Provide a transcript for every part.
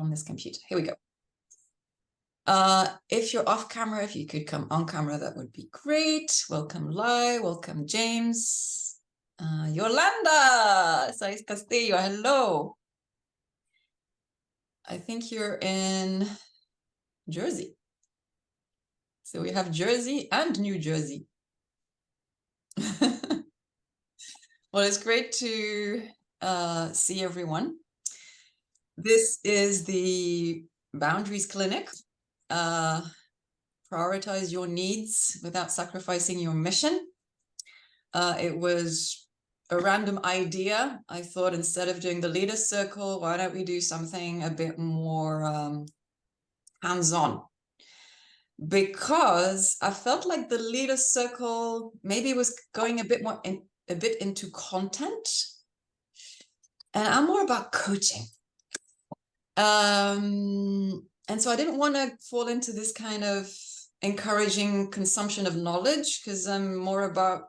on this computer. Here we go. If you're off camera, if you could come on camera, that would be great. Welcome Lai, welcome James. Yolanda, Sais Castillo, hello. I think you're in Jersey. So we have Jersey and New Jersey. Well, it's great to see everyone. This is the Boundaries Clinic. Prioritize your needs without sacrificing your mission. It was a random idea. I thought instead of doing the leader circle, why don't we do something a bit more hands-on? Because I felt like the leader circle maybe was going a bit more into content, and I'm more about coaching. And so I didn't want to fall into this kind of encouraging consumption of knowledge, because I'm more about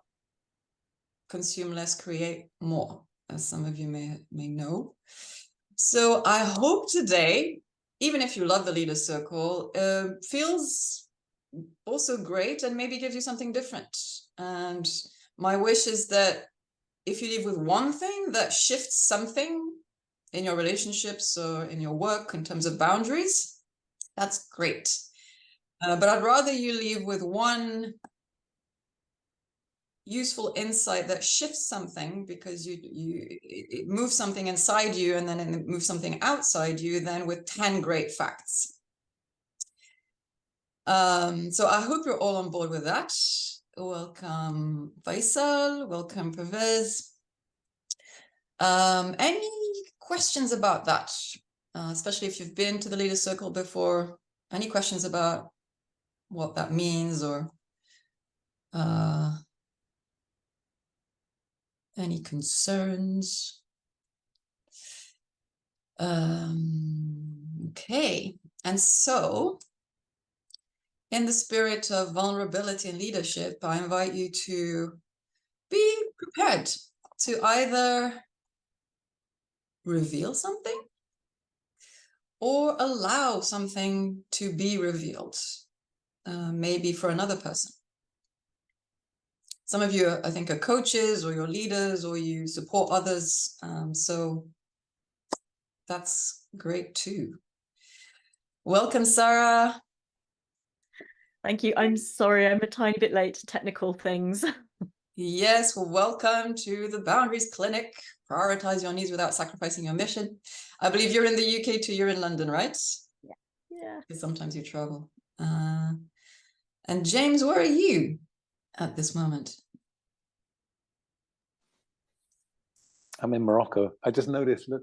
consume less, create more, as some of you may know. So I hope today, even if you love the leader circle, feels also great and maybe gives you something different. And my wish is that if you leave with one thing that shifts something in your relationships or in your work in terms of boundaries, that's great. But I'd rather you leave with one useful insight that shifts something, because it moves something inside you and then it moves something outside you, than with 10 great facts. So I hope you're all on board with that. Welcome Faisal, welcome Pervez. Any questions about that? Especially if you've been to the leader circle before. Any questions about what that means, or any concerns? Okay, and so in the spirit of vulnerability and leadership, I invite you to be prepared to either reveal something or allow something to be revealed, maybe for another person. Some of you, I think, are coaches, or you're leaders, or you support others. So that's great too. Welcome, Sarah. Thank you. I'm sorry, I'm a tiny bit late to technical things. Yes, well, welcome to the Boundaries Clinic. Prioritize your needs without sacrificing your mission. I believe you're in the UK too. You're in London, right? Yeah. Because sometimes you travel. And James, where are you at this moment? I'm in Morocco. I just noticed, look,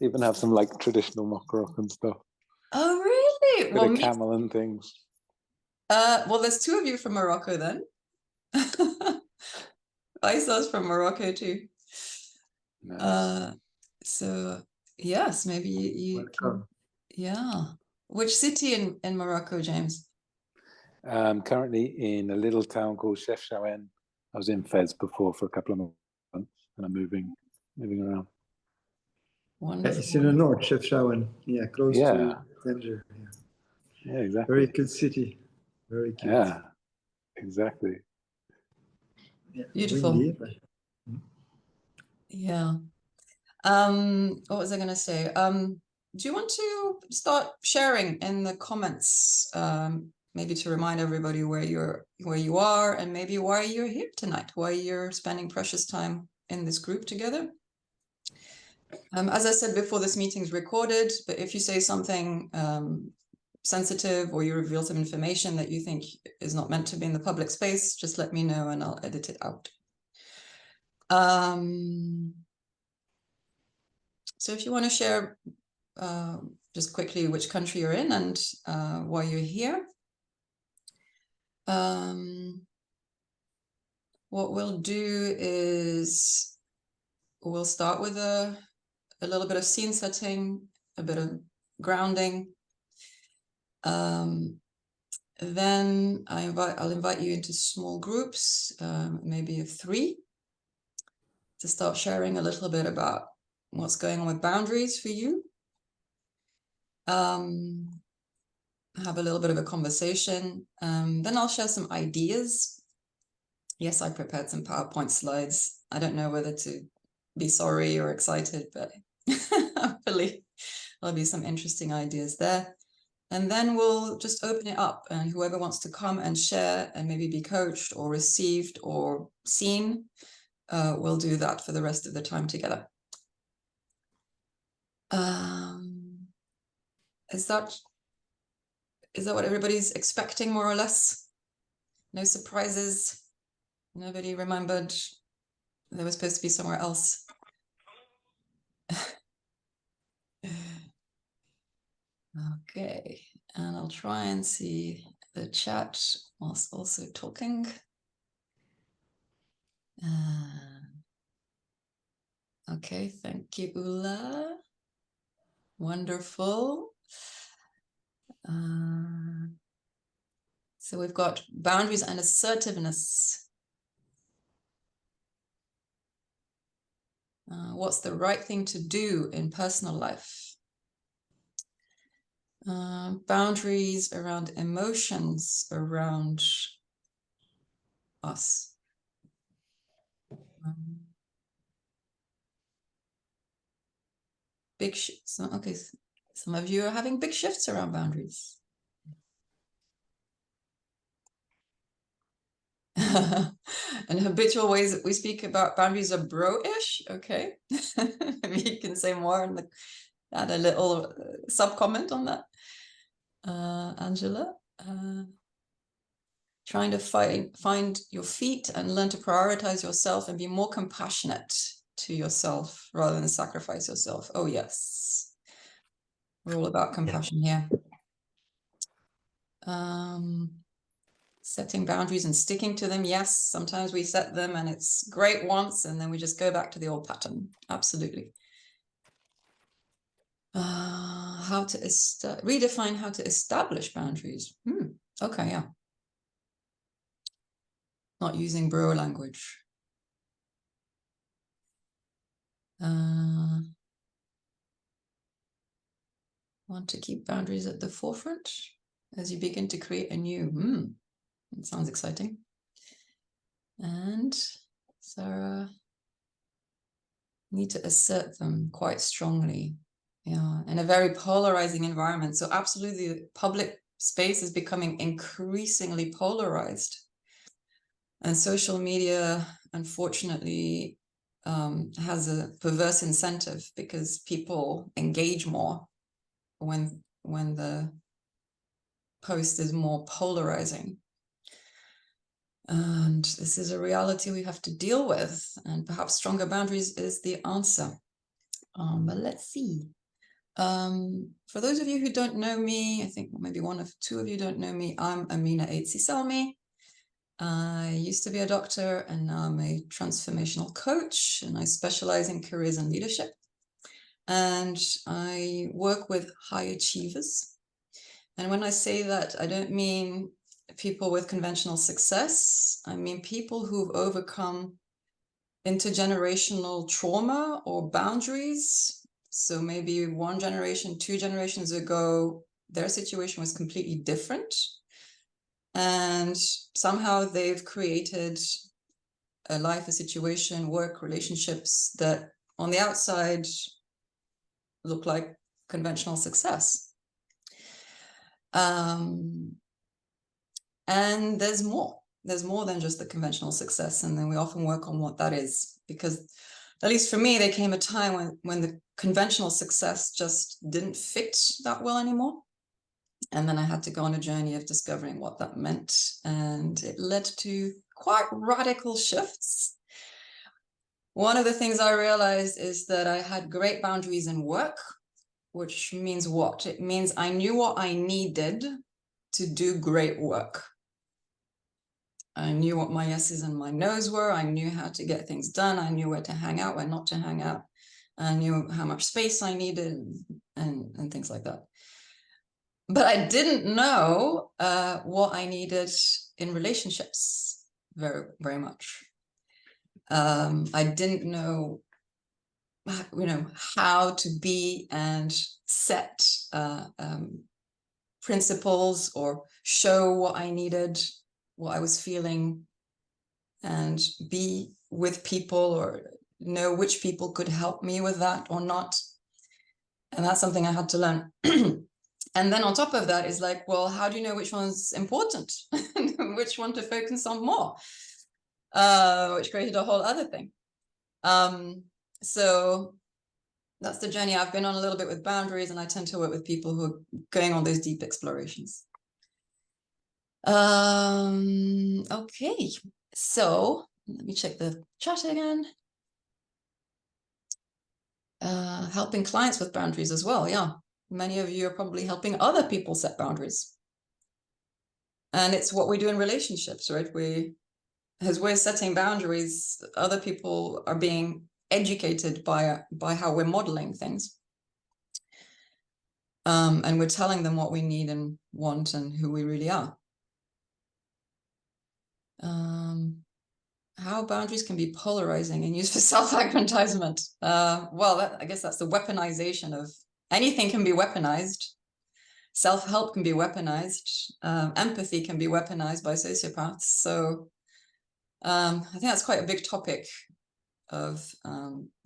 even have some like traditional Moroccan stuff. Oh, really? Bit of camel and things. Well, there's two of you from Morocco then. Faisal's from Morocco too. Nice. So yes, maybe you can, yeah. Which city in Morocco, James? Currently in a little town called Chefchaouen. I was in Fez before for a couple of months, and I'm moving around. Wonderful. It's in the north, Chefchaouen. Yeah, close to Tangier. Yeah, exactly. Very good city. Very cute. Yeah, exactly. Yeah, beautiful. windy, but... Yeah. What was I going to say? Do you want to start sharing in the comments, maybe to remind everybody where you are, and maybe why you're here tonight, why you're spending precious time in this group together? As I said before, this meeting's recorded, but if you say something sensitive, or you reveal some information that you think is not meant to be in the public space, just let me know and I'll edit it out. So if you want to share just quickly which country you're in and why you're here. What we'll do is we'll start with a little bit of scene setting, a bit of grounding. Then I'll invite you into small groups, maybe of 3, to start sharing a little bit about what's going on with boundaries for you. have a little bit of a conversation. Then I'll share some ideas. Yes, I prepared some PowerPoint slides. I don't know whether to be sorry or excited, but hopefully there'll be some interesting ideas there. And then we'll just open it up, and whoever wants to come and share and maybe be coached or received or seen, we'll do that for the rest of the time together. Is that what everybody's expecting, more or less? No surprises? Nobody remembered they were supposed to be somewhere else? Okay, and I'll try and see the chat whilst also talking. Okay, thank you, Ula. Wonderful. So we've got boundaries and assertiveness. What's the right thing to do in personal life? Boundaries around emotions around us. Big shifts. Okay, some of you are having big shifts around boundaries. And habitual ways that we speak about boundaries are bro-ish. Okay, maybe you can say more and add a little sub-comment on that. Angela, trying to find your feet and learn to prioritize yourself and be more compassionate to yourself rather than sacrifice yourself. Oh yes, we're all about compassion here. Setting boundaries and sticking to them. Yes, sometimes we set them and it's great once and then we just go back to the old pattern. Absolutely. How to redefine how to establish boundaries. Okay, yeah. Not using bro language. Want to keep boundaries at the forefront as you begin to create a new. It sounds exciting. And Sarah, need to assert them quite strongly. Yeah, in a very polarizing environment. So absolutely, public space is becoming increasingly polarized. And social media, unfortunately, has a perverse incentive because people engage more when the post is more polarizing. And this is a reality we have to deal with, and perhaps stronger boundaries is the answer. But let's see. For those of you who don't know me, I think maybe one of two of you don't know me, I'm Amina Aitsi-Selmi. I used to be a doctor and now I'm a transformational coach, and I specialize in careers and leadership. And I work with high achievers. And when I say that, I don't mean people with conventional success. I mean people who've overcome intergenerational trauma or boundaries. So maybe 1 generation, 2 generations ago, their situation was completely different. And somehow they've created a life, a situation, work, relationships that on the outside look like conventional success. And there's more than just the conventional success. And then we often work on what that is, because at least for me, there came a time when the conventional success just didn't fit that well anymore. And then I had to go on a journey of discovering what that meant. And it led to quite radical shifts. One of the things I realized is that I had great boundaries in work, which means what? It means I knew what I needed to do great work. I knew what my yeses and my nos were. I knew how to get things done. I knew where to hang out, where not to hang out. I knew how much space I needed and things like that. But I didn't know what I needed in relationships very, very much. I didn't know you know, how to be and set principles, or show what I needed, what I was feeling, and be with people, or know which people could help me with that or not. And that's something I had to learn. And then on top of that is like, well, how do you know which one's important? Which one to focus on more? Which created a whole other thing. So that's the journey I've been on a little bit with boundaries, and I tend to work with people who are going on those deep explorations. Okay, so let me check the chat again. Helping clients with boundaries as well. Yeah, many of you are probably helping other people set boundaries. And it's what we do in relationships, right? As we're setting boundaries, other people are being educated by how we're modeling things. And we're telling them what we need and want and who we really are. How boundaries can be polarizing and used for self-aggrandizement. Well, I guess that's the weaponization of anything can be weaponized. Self-help can be weaponized. Empathy can be weaponized by sociopaths. So I think that's quite a big topic of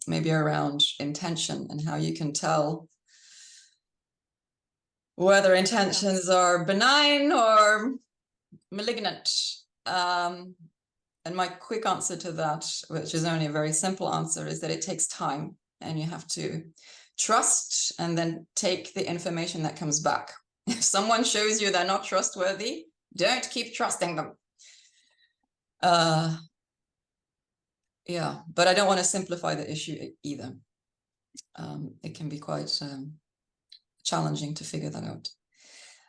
maybe around intention and how you can tell whether intentions are benign or malignant. And my quick answer to that, which is only a very simple answer, is that it takes time, and you have to trust and then take the information that comes back. If someone shows you they're not trustworthy, don't keep trusting them. Yeah, but I don't want to simplify the issue either. It can be quite challenging to figure that out.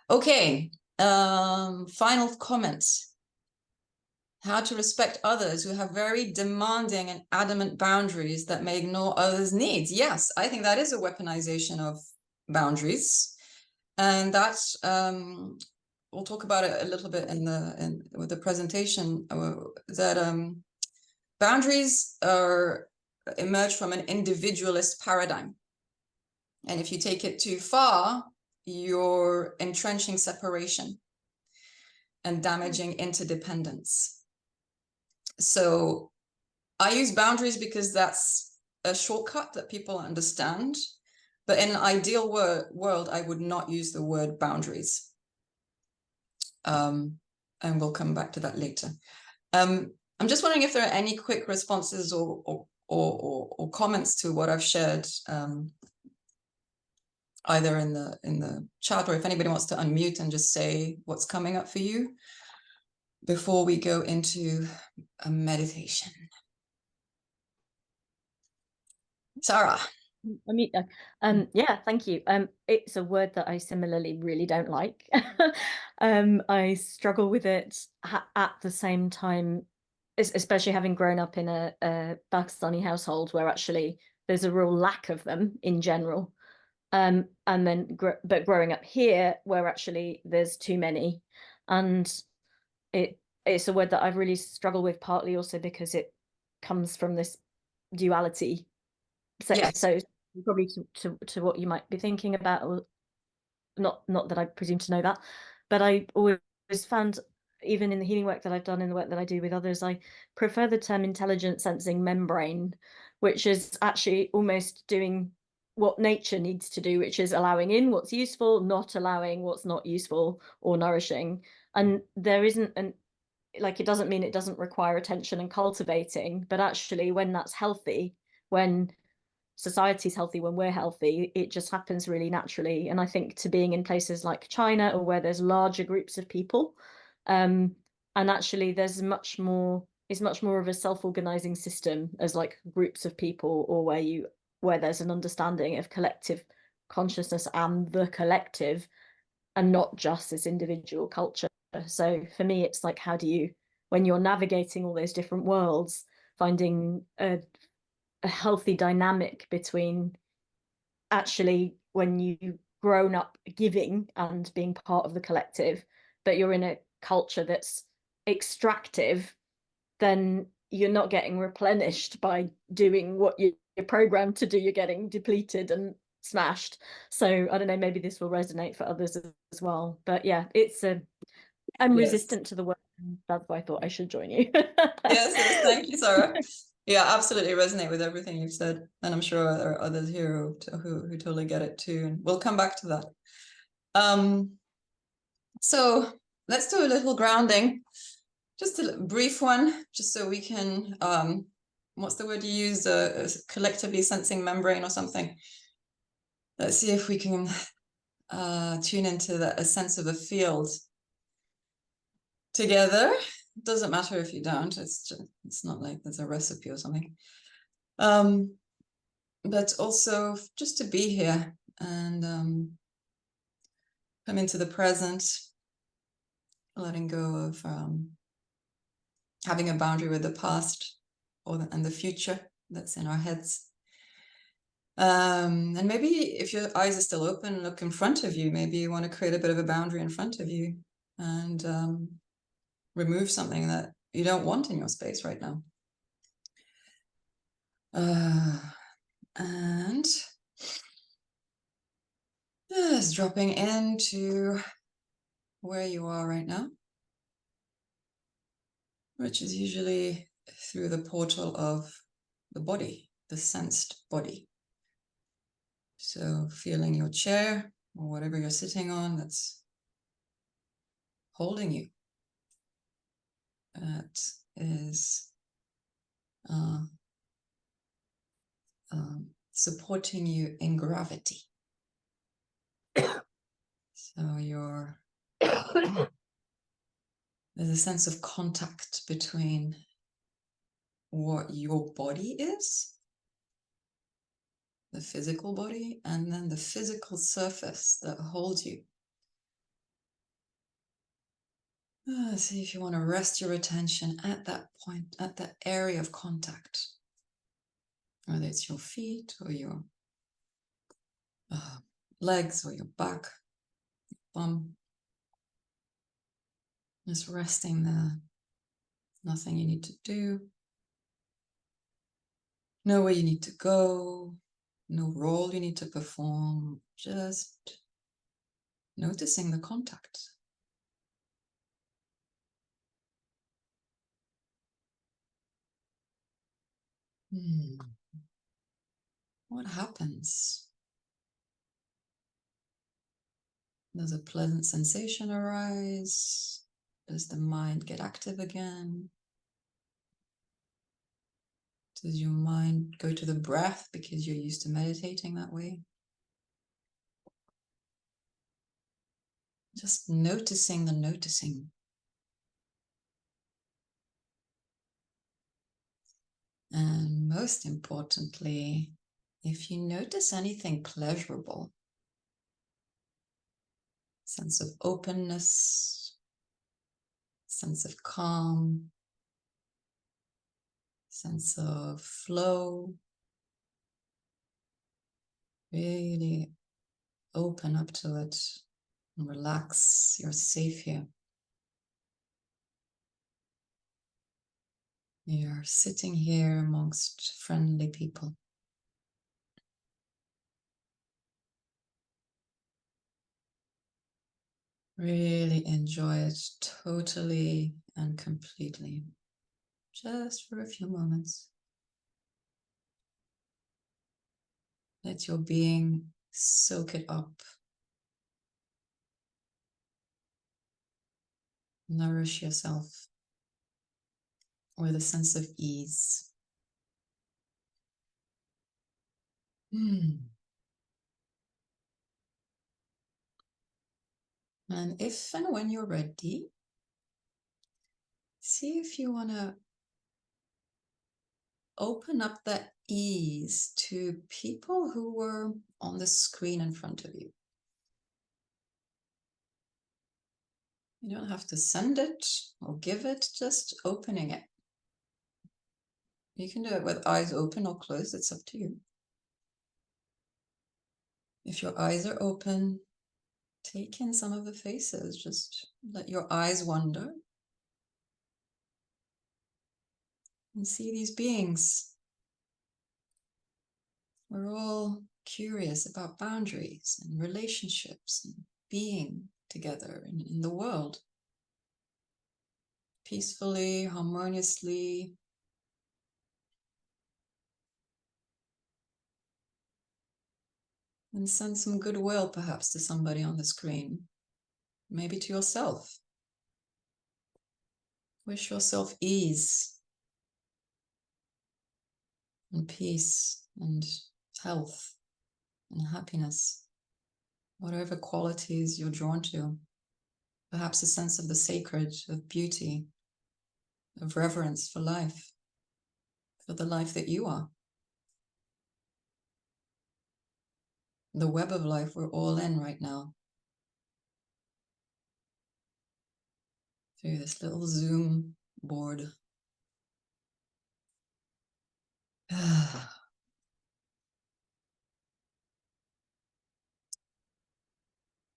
Okay, final comments. How to respect others who have very demanding and adamant boundaries that may ignore others' needs. Yes, I think that is a weaponization of boundaries, and that's we'll talk about it a little bit with the presentation. That boundaries emerge from an individualist paradigm, and if you take it too far, you're entrenching separation and damaging interdependence. So I use boundaries because that's a shortcut that people understand. But in an ideal world, I would not use the word boundaries. And we'll come back to that later. I'm just wondering if there are any quick responses or comments to what I've shared, either in the chat, or if anybody wants to unmute and just say what's coming up for you before we go into a meditation. Sarah. Yeah, thank you. It's a word that I similarly really don't like. I struggle with it at the same time, especially having grown up in a Pakistani household where actually there's a real lack of them in general. And then but growing up here where actually there's too many, and it's a word that I've really struggled with, partly also because it comes from this duality. So, yes. so probably to what you might be thinking about, or not that I presume to know that, but I always found, even in the healing work that I've done, in the work that I do with others, I prefer the term intelligent sensing membrane, which is actually almost doing what nature needs to do, which is allowing in what's useful, not allowing what's not useful or nourishing. And there isn't it doesn't mean it doesn't require attention and cultivating, but actually when that's healthy, when society's healthy, when we're healthy, it just happens really naturally. And I think to being in places like China, or where there's larger groups of people, and actually there's much more of a self-organizing system as like groups of people, or where there's an understanding of collective consciousness and the collective, and not just this individual culture. So for me, it's like, how do you, when you're navigating all those different worlds, finding a healthy dynamic between actually when you've grown up giving and being part of the collective, but you're in a culture that's extractive, then you're not getting replenished by doing what you're programmed to do, you're getting depleted and smashed. So I don't know, maybe this will resonate for others as well. But yeah, it's I'm resistant to the work, and that's why I thought I should join you. Yes, thank you, Sarah. Yeah, absolutely resonate with everything you've said, and I'm sure there are others here who totally get it too, and we'll come back to that. So let's do a little grounding, just a brief one, just so we can what's the word you use, collectively sensing membrane or something. Let's see if we can tune into a sense of a field together. Doesn't matter if you don't, it's not like there's a recipe or something. But also just to be here and come into the present, letting go of having a boundary with the past and the future that's in our heads. And maybe if your eyes are still open, look in front of you. Maybe you want to create a bit of a boundary in front of you and remove something that you don't want in your space right now. And just dropping into where you are right now, which is usually through the portal of the body, the sensed body. So feeling your chair or whatever you're sitting on that's holding you. That is supporting you in gravity. So there's a sense of contact between what your body is, the physical body, and then the physical surface that holds you. See if you want to rest your attention at that point, at that area of contact, whether it's your feet or your legs or your back, bum. Just resting there. Nothing you need to do. Nowhere you need to go. No role you need to perform. Just noticing the contact. What happens? Does a pleasant sensation arise? Does the mind get active again? Does your mind go to the breath because you're used to meditating that way? Just noticing the noticing. And most importantly, if you notice anything pleasurable, sense of openness, sense of calm, sense of flow, really open up to it and relax. You're safe here. You're sitting here amongst friendly people. Really enjoy it totally and completely, just for a few moments. Let your being soak it up. Nourish yourself with a sense of ease. And if and when you're ready, see if you want to open up that ease to people who were on the screen in front of you. You don't have to send it or give it, just opening it. You can do it with eyes open or closed, it's up to you. If your eyes are open, take in some of the faces, just let your eyes wander and see these beings We're all curious about boundaries and relationships and being together in the world. Peacefully, harmoniously. And send some goodwill perhaps to somebody on the screen. Maybe to yourself. Wish yourself ease and peace and health and happiness. Whatever qualities you're drawn to. Perhaps a sense of the sacred, of beauty, of reverence for life, for the life that you are. The web of life we're all in right now. Through this little Zoom board.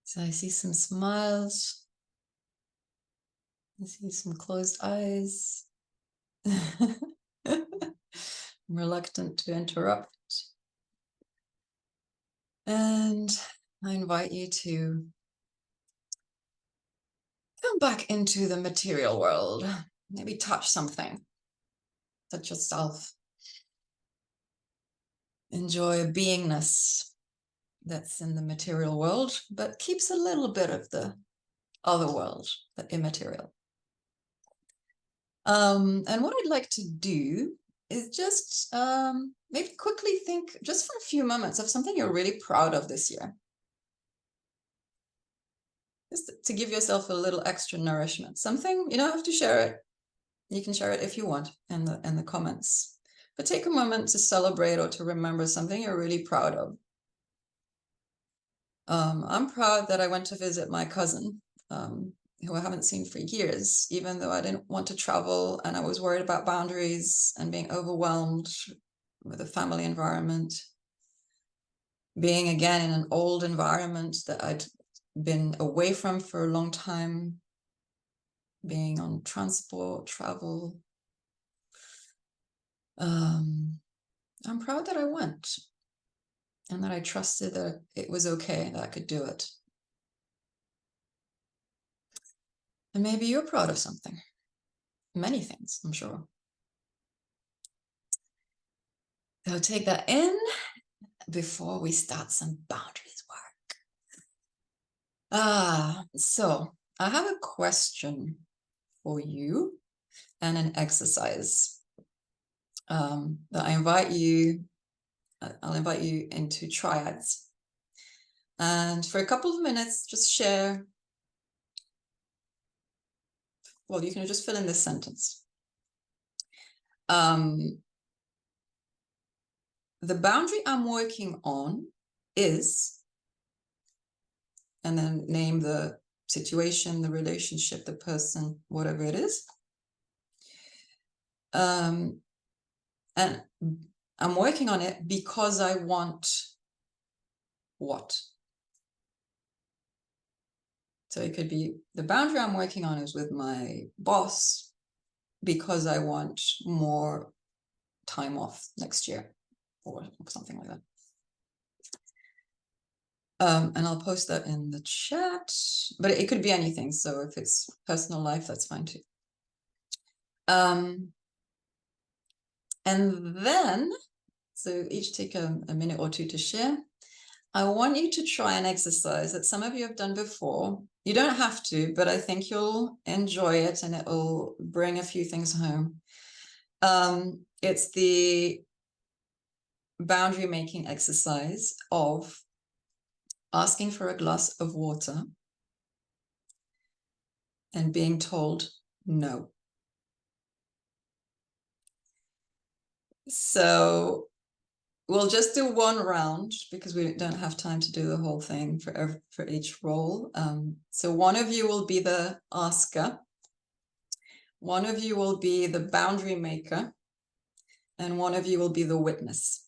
So I see some smiles. I see some closed eyes. I'm reluctant to interrupt. And I invite you to come back into the material world. Maybe touch something. Touch yourself. Enjoy a beingness that's in the material world, but keeps a little bit of the other world, the immaterial. And what I'd like to do is just maybe quickly think, just for a few moments, of something you're really proud of this year. Just to give yourself a little extra nourishment. Something, you don't have to share it. You can share it if you want in the comments. But take a moment to celebrate or to remember something you're really proud of. I'm proud that I went to visit my cousin, who I haven't seen for years, even though I didn't want to travel and I was worried about boundaries and being overwhelmed with the family environment. Being again in an old environment that I'd been away from for a long time. Being on transport, travel. I'm proud that I went and that I trusted that it was okay, that I could do it. And maybe you're proud of something. Many things, I'm sure. So take that in before we start some boundaries work. So I have a question for you and an exercise that I'll invite you into triads. And for a couple of minutes, just share. Well, you can just fill in this sentence. The boundary I'm working on is, and then name the situation, the relationship, the person, whatever it is. And I'm working on it because I want what? So it could be the boundary I'm working on is with my boss because I want more time off next year or something like that. And I'll post that in the chat, but it could be anything. So if it's personal life, that's fine too. And then, so each take a minute or two to share. I want you to try an exercise that some of you have done before. You don't have to, but I think you'll enjoy it and it will bring a few things home. It's the boundary making exercise of asking for a glass of water and being told no. So we'll just do one round because we don't have time to do the whole thing for each role. So one of you will be the asker. One of you will be the boundary maker. And one of you will be the witness.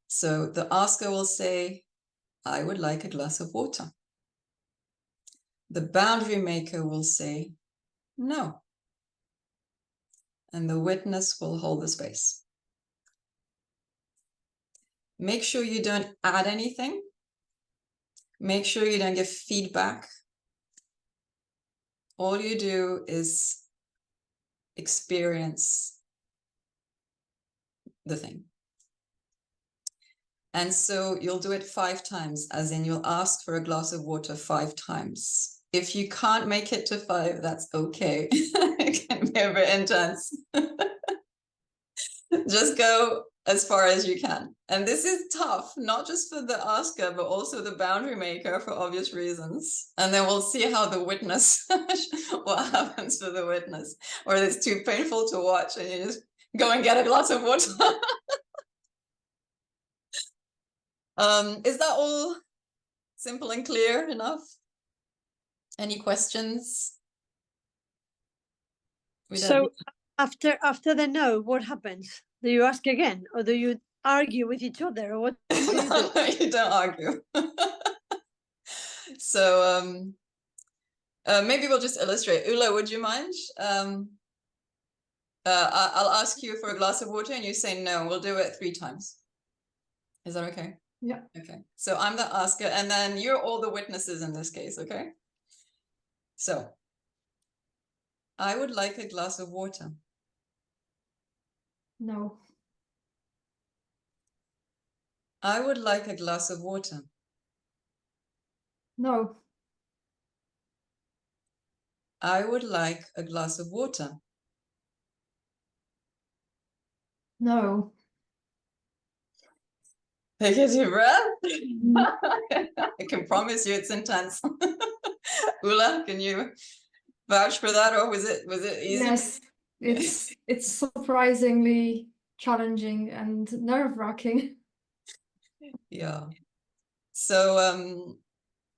So the asker will say, I would like a glass of water. The boundary maker will say, no. And the witness will hold the space. Make sure you don't add anything. Make sure you don't give feedback. All you do is experience the thing. And so you'll do it 5 times, as in you'll ask for a glass of water 5 times. If you can't make it to 5, that's okay. It can be a bit intense. Just go as far as you can. And this is tough, not just for the asker, but also the boundary maker, for obvious reasons. And then we'll see how the witness, what happens for the witness, or it's too painful to watch and you just go and get a glass of water. Is that all simple and clear enough? Any questions? So after the no, what happens? Do you ask again, or do you argue with each other, or what do you do? You don't argue. So maybe we'll just illustrate. Ula, would you mind? I'll ask you for a glass of water and you say no. We'll do it 3 times. Is that okay? Yeah. Okay. So I'm the asker and then you're all the witnesses in this case, okay? So I would like a glass of water. No. I would like a glass of water. No. I would like a glass of water. No. Take a deep breath. I can promise you it's intense. Ula, can you vouch for that, or was it easy? Yes, it's surprisingly challenging and nerve-wracking. Yeah. So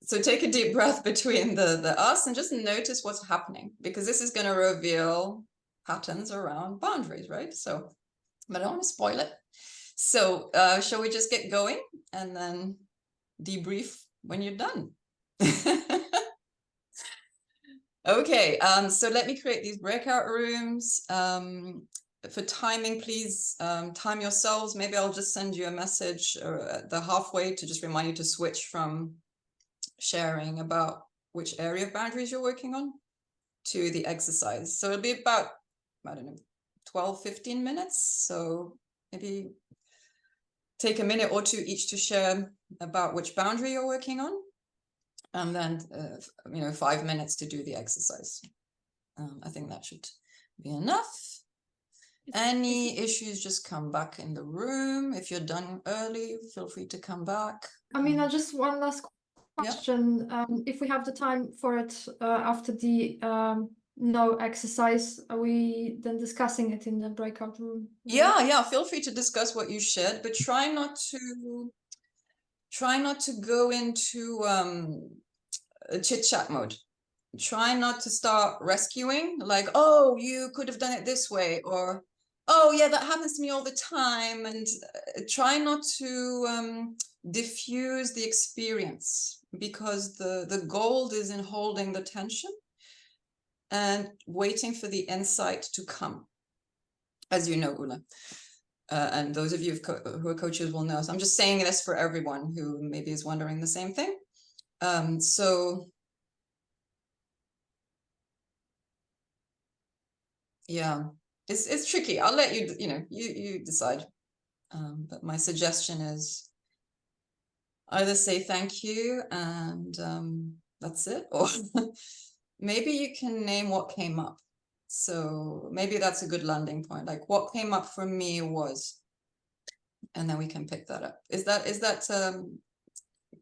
so take a deep breath between the us and just notice what's happening, because this is going to reveal patterns around boundaries, right? So, but I don't want to spoil it. So shall we just get going and then debrief when you're done? Okay, so let me create these breakout rooms. For timing, please time yourselves. Maybe I'll just send you a message at the halfway to just remind you to switch from sharing about which area of boundaries you're working on to the exercise. So it'll be about, I don't know, 12, 15 minutes. So maybe take a minute or 2 each to share about which boundary you're working on. And then, 5 minutes to do the exercise. I think that should be enough. Any issues, just come back in the room. If you're done early, feel free to come back. I mean, just one last question. If we have the time for it after the no exercise, are we then discussing it in the breakout room? Yeah, feel free to discuss what you shared, but try not to go into a chit-chat mode. Try not to start rescuing, like, oh, you could have done it this way, or oh yeah, that happens to me all the time. And try not to diffuse the experience, because the gold is in holding the tension and waiting for the insight to come, as you know, Ula. And those of you who are coaches will know. So I'm just saying this for everyone who maybe is wondering the same thing. So yeah, it's tricky. I'll let you, you decide. But my suggestion is either say thank you and that's it, or maybe you can name what came up. So maybe that's a good landing point. Like, what came up for me was, and then we can pick that up. Is that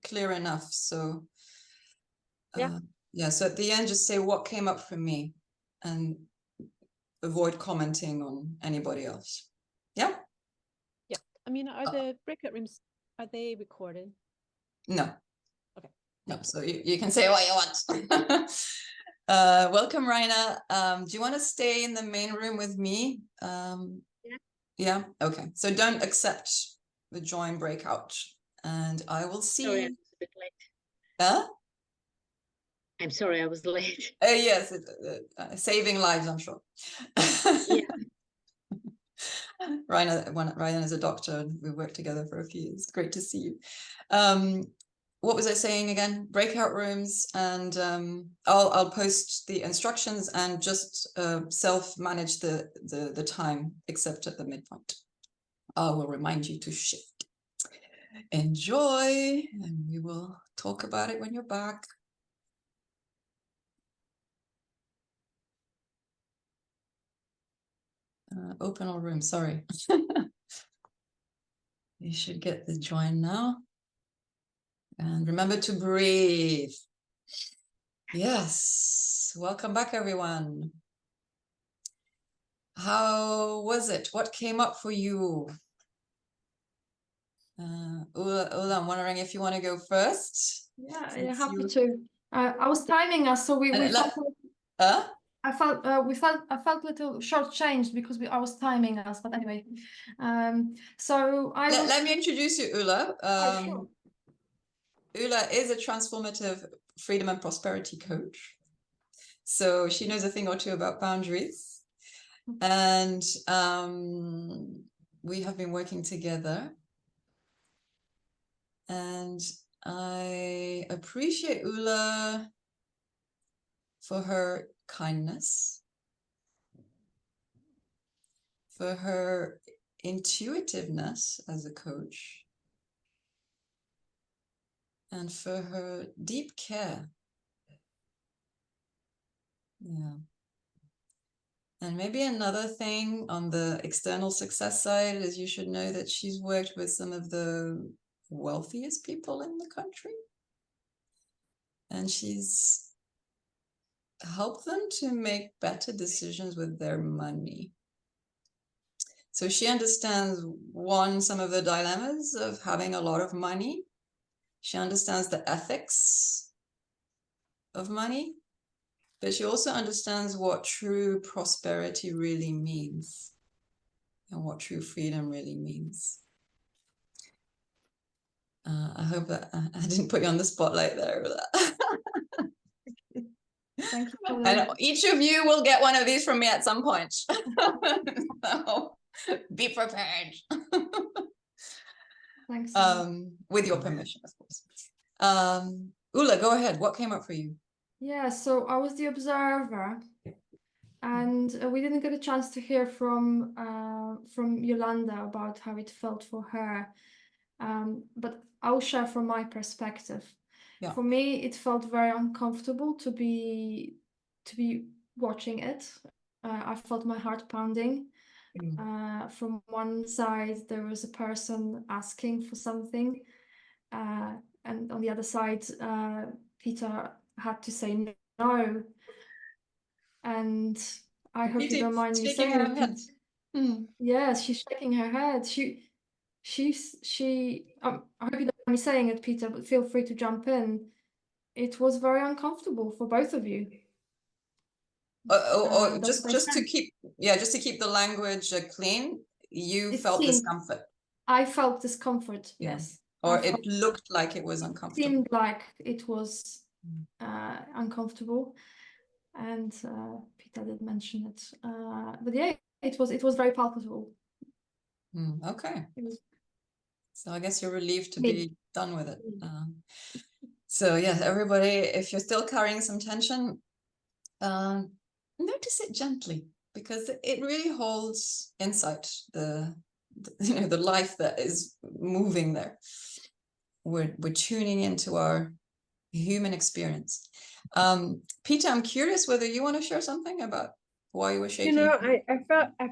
clear enough? So yeah. So at the end, just say what came up for me, and avoid commenting on anybody else. Yeah. Yeah. I mean, are the breakout rooms, are they recorded? No. Okay. No. So you can say what you want. Welcome, Raina. Do you want to stay in the main room with me? Yeah. Okay. So don't accept the join breakout, and I will see. Sorry, I was a bit late. Huh? I'm sorry, I was late. Yes, saving lives, I'm sure. Yeah. Ryan is a doctor, and we worked together for a few years. Great to see you. What was I saying again? Breakout rooms, and I'll post the instructions and just self-manage the time, except at the midpoint. I will remind you to shift. Enjoy, and we will talk about it when you're back. Open all rooms, sorry. You should get the join now. And remember to breathe. Yes, welcome back, everyone. How was it? What came up for you? Ula, I'm wondering if you want to go first. Yeah, Since happy you- to. I was timing us, so we felt. I felt I felt a little shortchanged because I was timing us, but anyway. So let me introduce you, Ula. Sure. Ula is a transformative freedom and prosperity coach. So she knows a thing or two about boundaries. And we have been working together. And I appreciate Ula for her kindness, for her intuitiveness as a coach, and for her deep care. Yeah. And maybe another thing on the external success side is you should know that she's worked with some of the wealthiest people in the country. And she's helped them to make better decisions with their money. So she understands, one, some of the dilemmas of having a lot of money. She understands the ethics of money, but she also understands what true prosperity really means and what true freedom really means. I hope that I didn't put you on the spotlight there. Thank you. And each of you will get one of these from me at some point. So be prepared. Thanks. With your permission, of course. Ula, go ahead. What came up for you? Yeah, so I was the observer, and we didn't get a chance to hear from Yolanda about how it felt for her. But I'll share from my perspective. Yeah. For me, it felt very uncomfortable to be watching it. I felt my heart pounding. From one side, there was a person asking for something, and on the other side, Peter had to say no. And I hope you don't mind me saying it. Yes, she's shaking her head. I hope you don't mind me saying it, Peter, but feel free to jump in. It was very uncomfortable for both of you. Just to keep the language clean, you felt discomfort. I felt discomfort, Yeah. yes. Or it looked like it was uncomfortable. Seemed like it was uncomfortable, and Peter did mention it. But yeah, it was very palpable. Okay. It was... So I guess you're relieved to be done with it. So yeah, everybody, if you're still carrying some tension, notice it gently, because it really holds insight, the life that is moving there. We're tuning into our human experience. Peter, I'm curious whether you want to share something about why you were shaking. You know, I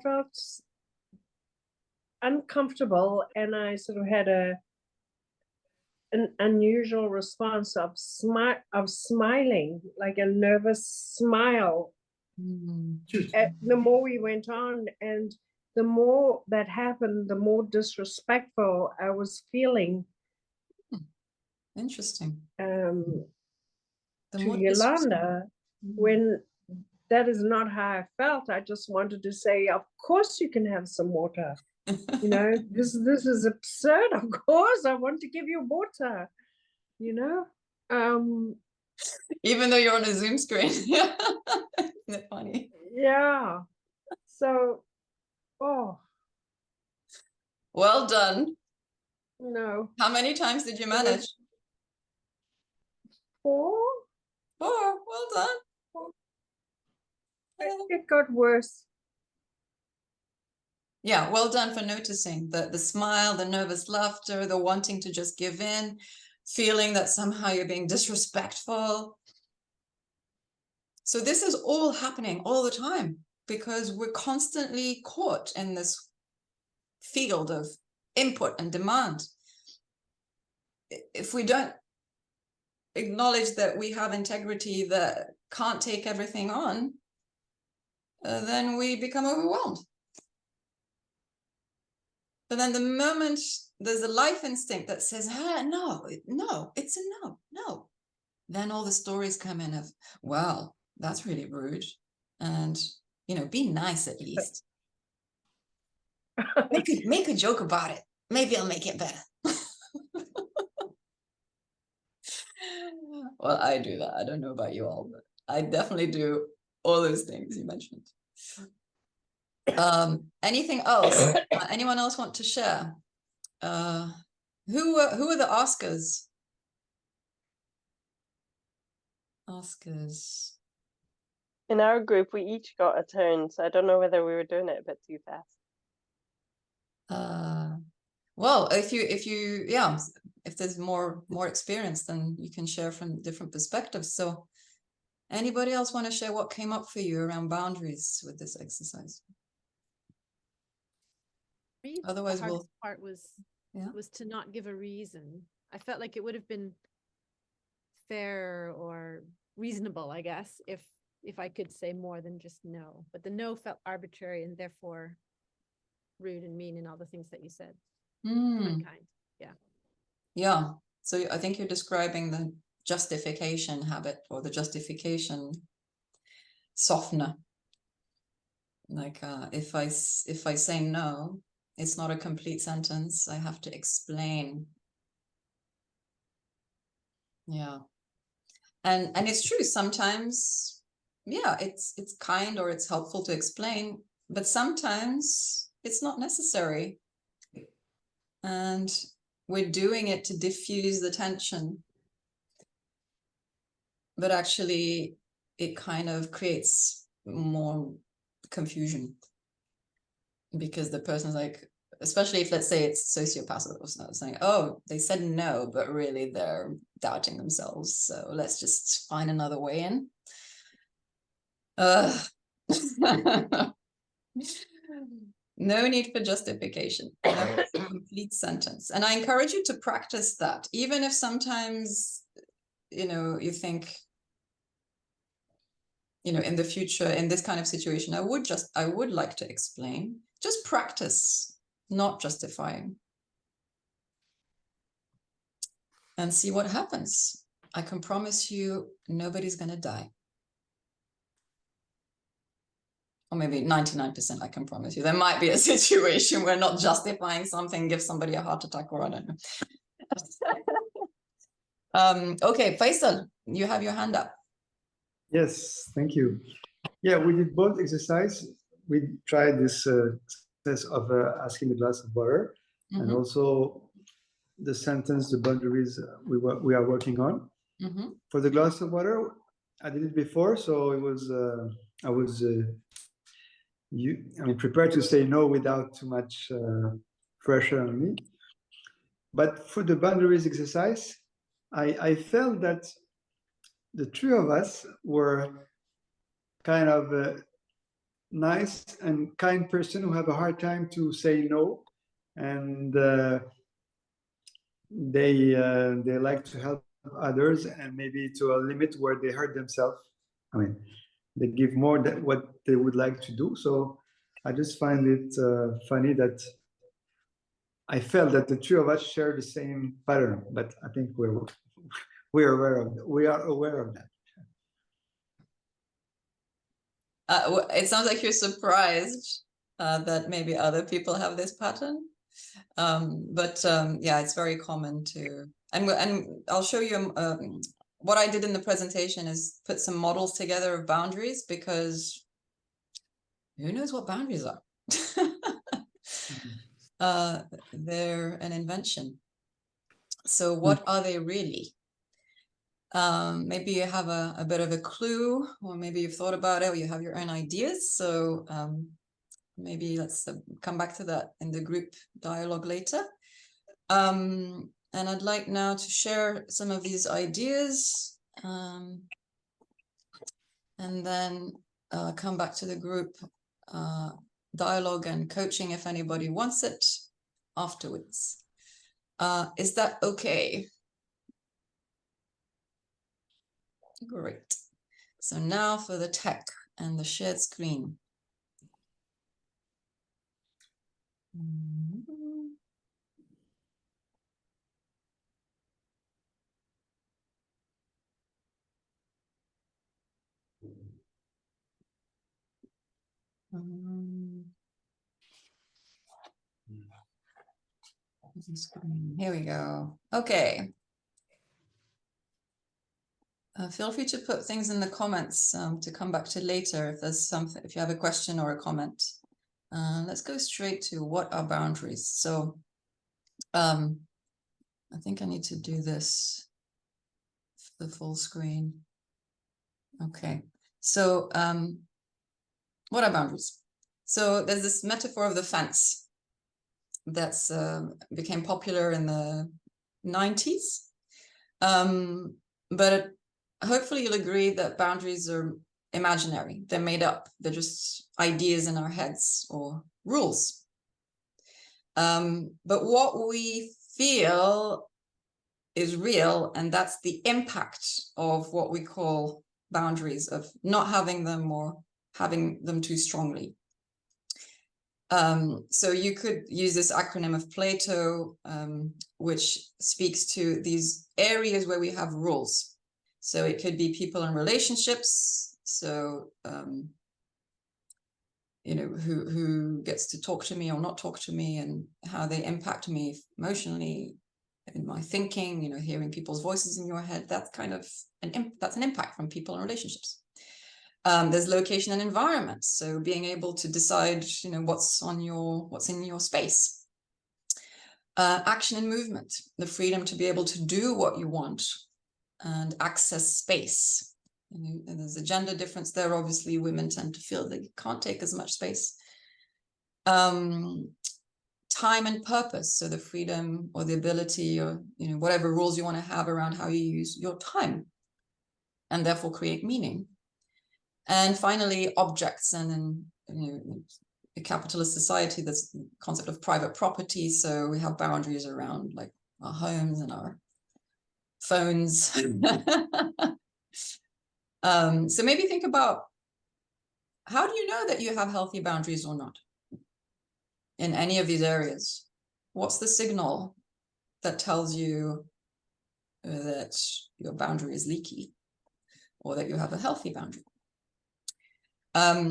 felt uncomfortable, and I sort of had an unusual response of smiling, like a nervous smile. The more we went on, and the more that happened, the more disrespectful I was feeling. Interesting. To Yolanda, when that is not how I felt. I just wanted to say, of course you can have some water. You know, this is absurd. Of course, I want to give you water. You know, even though you're on a Zoom screen. Isn't it funny? Yeah. So, oh, Well done. No. How many times did you manage? 4. 4. Well done. It got worse. Yeah, well done for noticing the smile, the nervous laughter, the wanting to just give in, feeling that somehow you're being disrespectful. So this is all happening all the time because we're constantly caught in this field of input and demand. If we don't acknowledge that we have integrity that can't take everything on, then we become overwhelmed. But then the moment there's a life instinct that says, no, it's a no. Then all the stories come in of, well, that's really rude. And, be nice at least. Make a joke about it. Maybe I'll make it better. Well, I do that. I don't know about you all, but I definitely do all those things you mentioned. Anything else? Anyone else want to share? Who are the askers? In our group, we each got a turn, so I don't know whether we were doing it a bit too fast. Well, if there's more experience, then you can share from different perspectives. So anybody else want to share what came up for you around boundaries with this exercise? Otherwise, the hardest part was to not give a reason. I felt like it would have been fair or reasonable, I guess, if I could say more than just no. But the no felt arbitrary and therefore rude and mean and all the things that you said. Unkind. Yeah. So I think you're describing the justification habit or the justification softener. Like if I say no, it's not a complete sentence. I have to explain. Yeah. And it's true. Sometimes, it's kind or it's helpful to explain, but sometimes it's not necessary. And we're doing it to diffuse the tension. But actually, it kind of creates more confusion. Because the person's like, especially if, let's say, it's sociopath or saying, oh, they said no, but really they're doubting themselves. So let's just find another way in. No need for justification. No complete sentence. And I encourage you to practice that, even if sometimes, you think, in the future, in this kind of situation, I would like to explain. Just practice not justifying and see what happens. I can promise you nobody's going to die. Or maybe 99% I can promise you. There might be a situation where not justifying something gives somebody a heart attack, or I don't know. Okay, Faisal, you have your hand up. Yes, thank you. Yeah, we did both exercise. We tried this process of asking a glass of water, and also the sentence, the boundaries we are working on. For the glass of water, I did it before, so it was I was prepared to say no without too much pressure on me. But for the boundaries exercise, I felt that the three of us were kind of nice and kind person who have a hard time to say no, and they like to help others, and maybe to a limit where they hurt themselves. They give more than what they would like to do. So I just find it funny that I felt that the three of us share the same pattern, but I think we are aware of that. It sounds like you're surprised that maybe other people have this pattern. But it's very common to, and I'll show you what I did in the presentation is put some models together of boundaries, because who knows what boundaries are. they're an invention. So what are they really? Maybe you have a bit of a clue, or maybe you've thought about it, or you have your own ideas. So maybe let's come back to that in the group dialogue later. And I'd like now to share some of these ideas, and then come back to the group dialogue and coaching if anybody wants it afterwards. Is that okay? Great. So now for the tech and the shared screen. Here we go. Okay. Feel free to put things in the comments to come back to later if there's something, if you have a question or a comment. Let's go straight to what are boundaries. So I think I need to do this for the full screen. Okay. So what are boundaries? So there's this metaphor of the fence that's became popular in the 90s. But hopefully you'll agree that boundaries are imaginary. They're made up. They're just ideas in our heads or rules. But what we feel is real, and that's the impact of what we call boundaries, of not having them or having them too strongly. So you could use this acronym of Plato, which speaks to these areas where we have rules. So it could be people and relationships. So, you know, who gets to talk to me or not talk to me, and how they impact me emotionally in my thinking, you know, hearing people's voices in your head. That's kind of that's an impact from people and relationships. There's location and environment. So being able to decide, you know, what's in your space. Action and movement, the freedom to be able to do what you want and access space. You know, and there's a gender difference there. Obviously, women tend to feel they can't take as much space. Time and purpose, so the freedom or the ability, or, you know, whatever rules you want to have around how you use your time and therefore create meaning. And finally, objects, and in, you know, a capitalist society, there's the concept of private property. So we have boundaries around like our homes and our phones. So maybe think about, how do you know that you have healthy boundaries or not in any of these areas? What's the signal that tells you that your boundary is leaky or that you have a healthy boundary?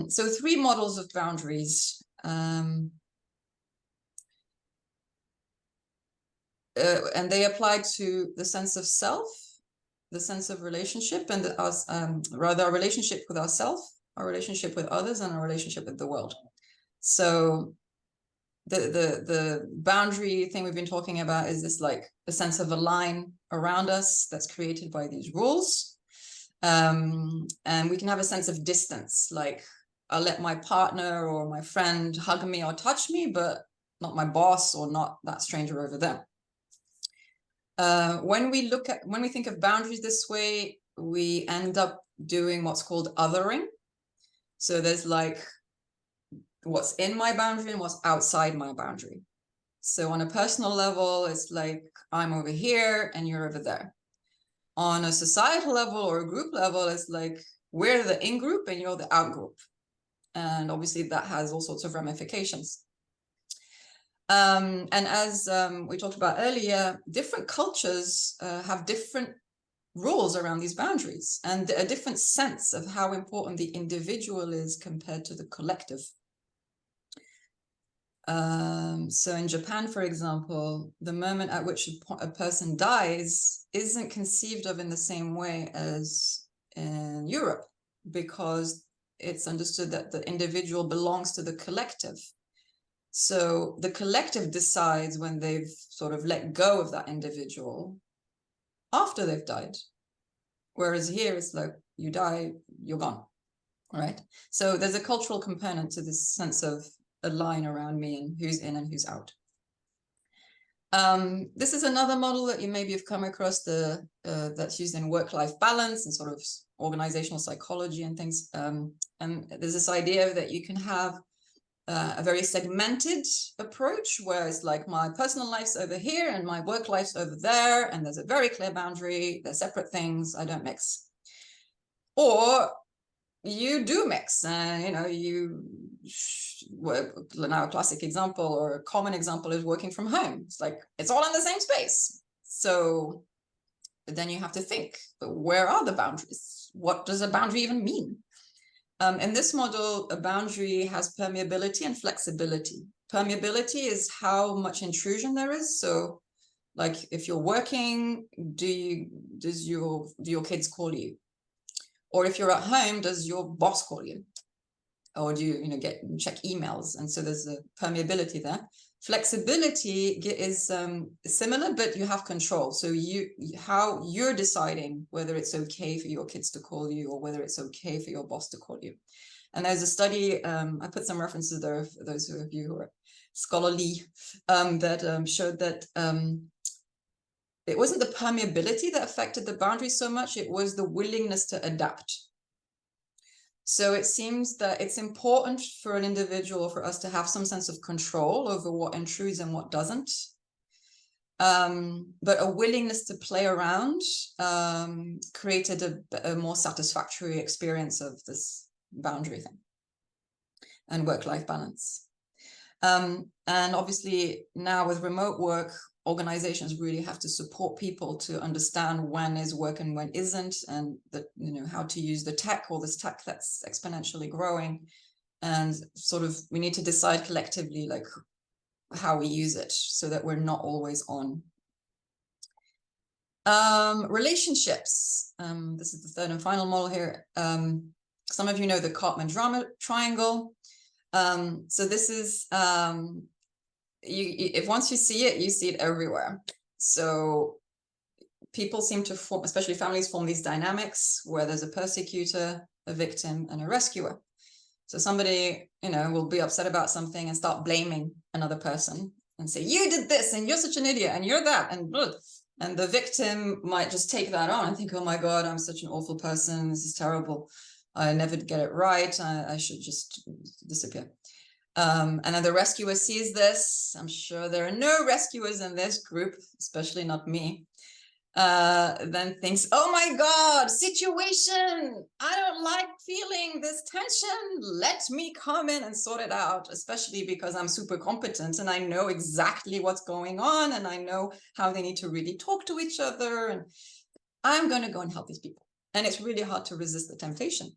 So 3 models of boundaries. And they apply to the sense of self, the sense of relationship, and rather our relationship with ourselves, our relationship with others, and our relationship with the world. So the boundary thing we've been talking about is this, like, a sense of a line around us that's created by these rules. And we can have a sense of distance, like, I'll let my partner or my friend hug me or touch me, but not my boss or not that stranger over there. When we think of boundaries this way, we end up doing what's called othering. So there's like what's in my boundary and what's outside my boundary. So on a personal level, it's like, I'm over here and you're over there. On a societal level or a group level, it's like, we're the in-group and you're the out-group. And obviously that has all sorts of ramifications. And as we talked about earlier, different cultures have different rules around these boundaries and a different sense of how important the individual is compared to the collective. So in Japan, for example, the moment at which a person dies isn't conceived of in the same way as in Europe, because it's understood that the individual belongs to the collective. So the collective decides when they've sort of let go of that individual after they've died. Whereas here it's like, you die, you're gone, right? So there's a cultural component to this sense of a line around me and who's in and who's out. This is another model that you maybe have come across, that's used in work-life balance and sort of organizational psychology and things. And there's this idea that you can have a very segmented approach, where it's like my personal life's over here and my work life's over there, and there's a very clear boundary, they're separate things, I don't mix. Or you do mix, you know, now a classic example or a common example is working from home. It's like, it's all in the same space. So then you have to think, but where are the boundaries? What does a boundary even mean? In this model, a boundary has permeability and flexibility. Permeability is how much intrusion there is. So like if you're working, do your kids call you? Or if you're at home, does your boss call you? Or do you check emails? And so there's a permeability there. Flexibility is similar, but you have control. So how you're deciding whether it's okay for your kids to call you or whether it's okay for your boss to call you. And there's a study, I put some references there for those of you who are scholarly, that showed that it wasn't the permeability that affected the boundary so much, it was the willingness to adapt. So it seems that it's important for an individual, or for us, to have some sense of control over what intrudes and what doesn't. But a willingness to play around created a more satisfactory experience of this boundary thing and work-life balance. And obviously now with remote work, organizations really have to support people to understand when is work and when isn't, and how to use the tech, all this tech that's exponentially growing, and sort of we need to decide collectively like how we use it so that we're not always on. Relationships. This is the third and final model here. Some of you know the Cartman drama triangle. So this is if once you see it everywhere. So people seem to form, especially families, form these dynamics where there's a persecutor, a victim, and a rescuer. So somebody, will be upset about something and start blaming another person and say, you did this and you're such an idiot and you're that, and blah. And the victim might just take that on and think, oh my God, I'm such an awful person. This is terrible. I never get it right. I should just disappear. And then the rescuer sees this. I'm sure there are no rescuers in this group, especially not me. Then thinks, oh my God, situation. I don't like feeling this tension. Let me come in and sort it out, especially because I'm super competent and I know exactly what's going on and I know how they need to really talk to each other. And I'm going to go and help these people. And it's really hard to resist the temptation,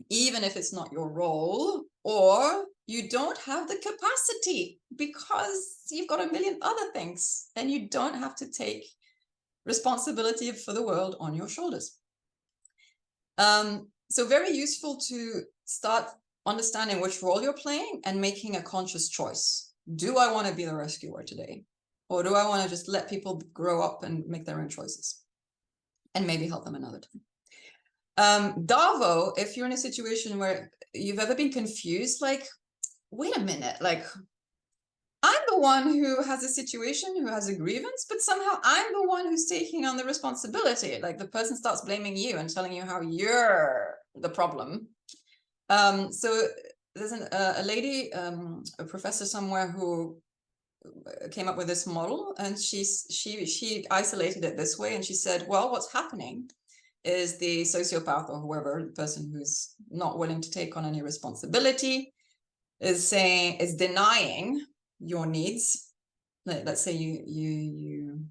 even if it's not your role, or you don't have the capacity because you've got a million other things and you don't have to take responsibility for the world on your shoulders. So very useful to start understanding which role you're playing and making a conscious choice. Do I want to be the rescuer today? Or do I want to just let people grow up and make their own choices and maybe help them another time? Davo, if you're in a situation where you've ever been confused, like, wait a minute, like, I'm the one who has a situation, who has a grievance, but somehow I'm the one who's taking on the responsibility. Like the person starts blaming you and telling you how you're the problem. So there's a lady, a professor somewhere, who came up with this model, and she isolated it this way, and she said, well, what's happening is the sociopath, or whoever, the person who's not willing to take on any responsibility, is denying your needs. Let's say you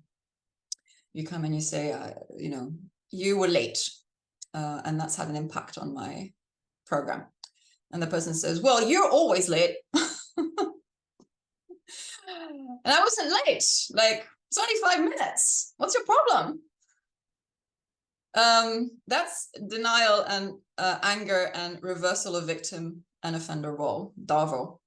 come and you say, you were late, and that's had an impact on my program. And the person says, well, you're always late. And I wasn't late, like it's only 5 minutes. What's your problem? That's denial and anger and reversal of victim and offender role, DARVO.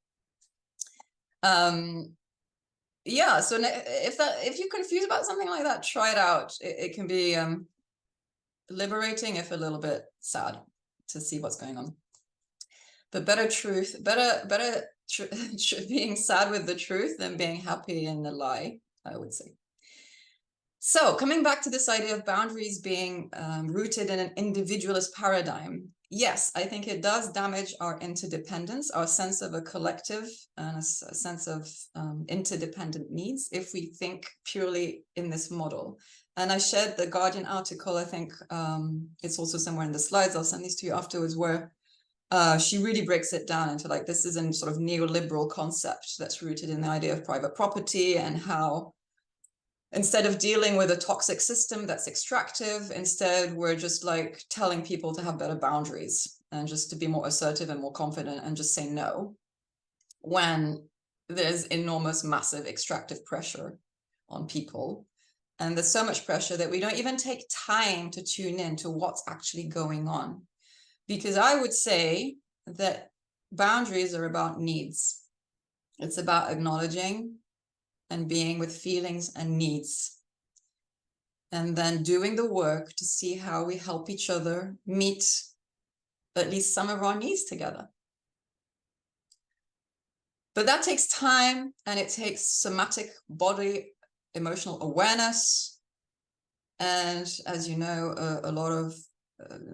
Yeah, so if you're confused about something like that, try it out. It can be liberating, if a little bit sad, to see what's going on. But better being sad with the truth than being happy in the lie, I would say. So coming back to this idea of boundaries being rooted in an individualist paradigm, yes, I think it does damage our interdependence, our sense of a collective and a sense of interdependent needs if we think purely in this model. And I shared the Guardian article, I think it's also somewhere in the slides, I'll send these to you afterwards, where she really breaks it down into like, this is a sort of neoliberal concept that's rooted in the idea of private property, and how instead of dealing with a toxic system that's extractive, instead we're just like telling people to have better boundaries and just to be more assertive and more confident and just say no when there's enormous, massive extractive pressure on people. And there's so much pressure that we don't even take time to tune in to what's actually going on. Because I would say that boundaries are about needs. It's about acknowledging and being with feelings and needs, and then doing the work to see how we help each other meet at least some of our needs together. But that takes time, and it takes somatic body emotional awareness. And as you know, a lot of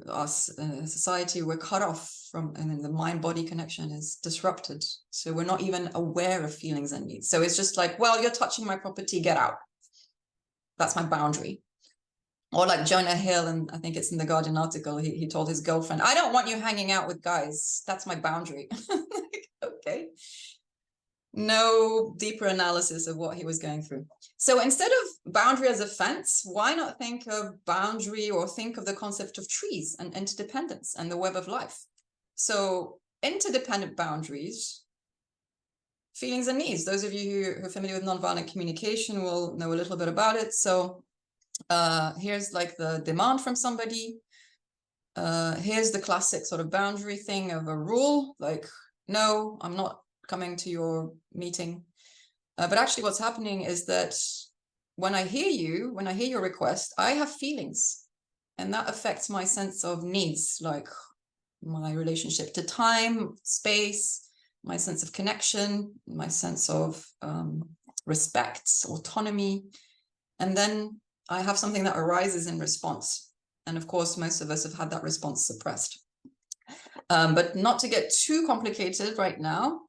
us in society, we're cut off from, and then the mind-body connection is disrupted. So we're not even aware of feelings and needs. So it's just like, well, you're touching my property, get out. That's my boundary. Or like Jonah Hill, and I think it's in the Guardian article, he told his girlfriend, I don't want you hanging out with guys. That's my boundary. Okay. No deeper analysis of what he was going through. So instead of boundary as a fence, why not think of boundary, or think of the concept of trees and interdependence and the web of life? So interdependent boundaries, feelings and needs. Those of you who are familiar with nonviolent communication will know a little bit about it. So here's like the demand from somebody. Here's the classic sort of boundary thing of a rule, like, no, I'm not coming to your meeting. But actually what's happening is that when I hear your request, I have feelings, and that affects my sense of needs, like my relationship to time, space, my sense of connection, my sense of respect, autonomy. And then I have something that arises in response. And of course, most of us have had that response suppressed. But not to get too complicated right now,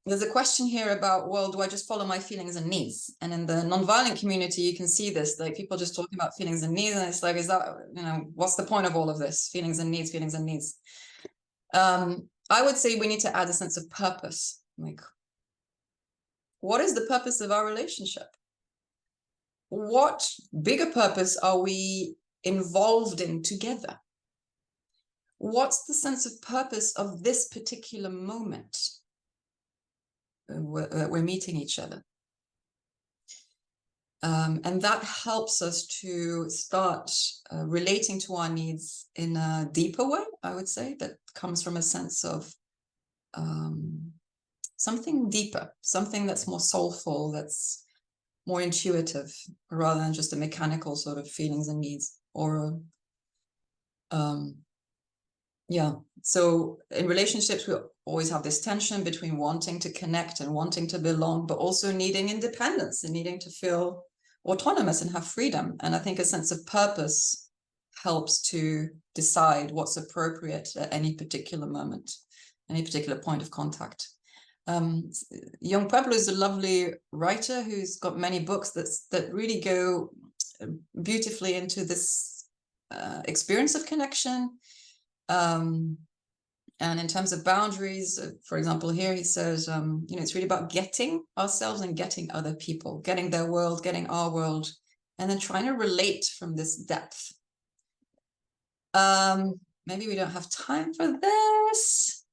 there's a question here about, well, do I just follow my feelings and needs? And in the nonviolent community, you can see this, like people just talking about feelings and needs, and it's like, is that, you know, what's the point of all of this? Feelings and needs, feelings and needs. I would say we need to add a sense of purpose. Like, what is the purpose of our relationship? What bigger purpose are we involved in together? What's the sense of purpose of this particular moment that we're meeting each other? And that helps us to start relating to our needs in a deeper way, I would say, that comes from a sense of something deeper, something that's more soulful, that's more intuitive, rather than just a mechanical sort of feelings and needs. Or yeah, so in relationships, we always have this tension between wanting to connect and wanting to belong, but also needing independence and needing to feel autonomous and have freedom. And I think a sense of purpose helps to decide what's appropriate at any particular moment, any particular point of contact. Young Pueblo is a lovely writer who's got many books that really go beautifully into this experience of connection. And in terms of boundaries, for example, here he says, you know, it's really about getting ourselves and getting other people, getting their world, getting our world, and then trying to relate from this depth. Maybe we don't have time for this.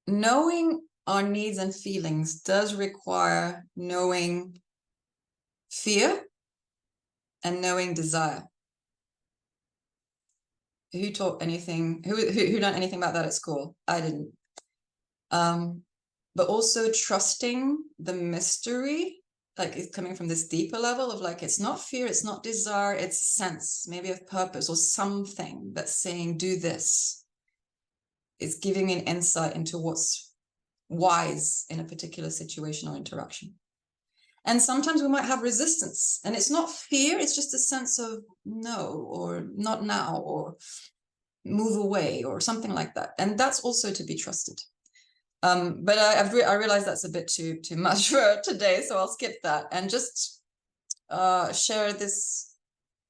Knowing our needs and feelings does require knowing fear and knowing desire. who taught anything, who learned anything about that at school? I didn't. But also trusting the mystery, like it's coming from this deeper level of like, it's not fear, it's not desire, it's sense, maybe of purpose or something that's saying, do this. It's giving me an insight into what's wise in a particular situation or interaction. And sometimes we might have resistance, and it's not fear, it's just a sense of no, or not now, or move away, or something like that. And that's also to be trusted. But I realized that's a bit too much for today, so I'll skip that and just share this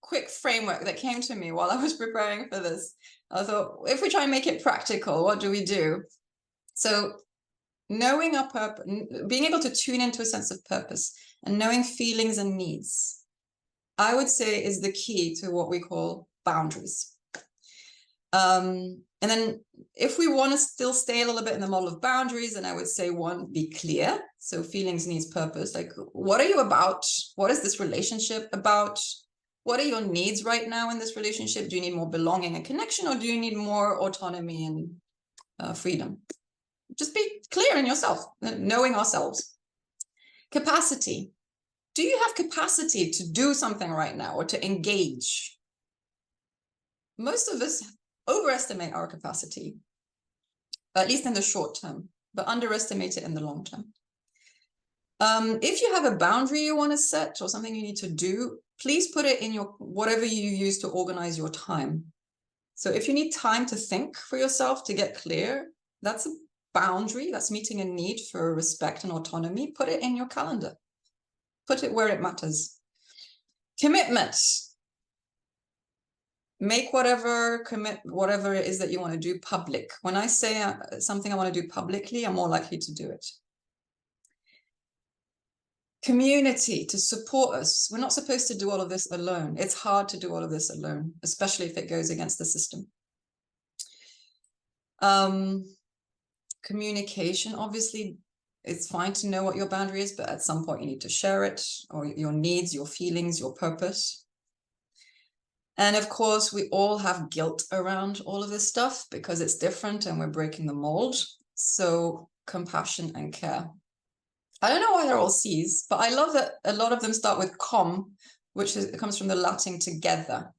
quick framework that came to me while I was preparing for this. I thought, if we try and make it practical, what do we do? So knowing our purpose, being able to tune into a sense of purpose and knowing feelings and needs, I would say is the key to what we call boundaries. And then if we want to still stay a little bit in the model of boundaries, then I would say, one, be clear. So feelings, needs, purpose, like what are you about? What is this relationship about? What are your needs right now in this relationship? Do you need more belonging and connection, or do you need more autonomy and freedom? Just be clear in yourself, knowing ourselves. Capacity. Do you have capacity to do something right now or to engage? Most of us overestimate our capacity, at least in the short term, but underestimate it in the long term. If you have a boundary you want to set or something you need to do, please put it in your whatever you use to organize your time. So if you need time to think for yourself, to get clear, that's a boundary, that's meeting a need for respect and autonomy. Put it in your calendar. Put it where it matters. Commitment. Make whatever it is that you want to do public. When I say something I want to do publicly, I'm more likely to do it. Community to support us. We're not supposed to do all of this alone. It's hard to do all of this alone, especially if it goes against the system. Communication, obviously, it's fine to know what your boundary is, but at some point you need to share it, or your needs, your feelings, your purpose. And of course, we all have guilt around all of this stuff because it's different and we're breaking the mold. So compassion and care. I don't know why they're all C's, but I love that a lot of them start with com, which comes from the Latin together.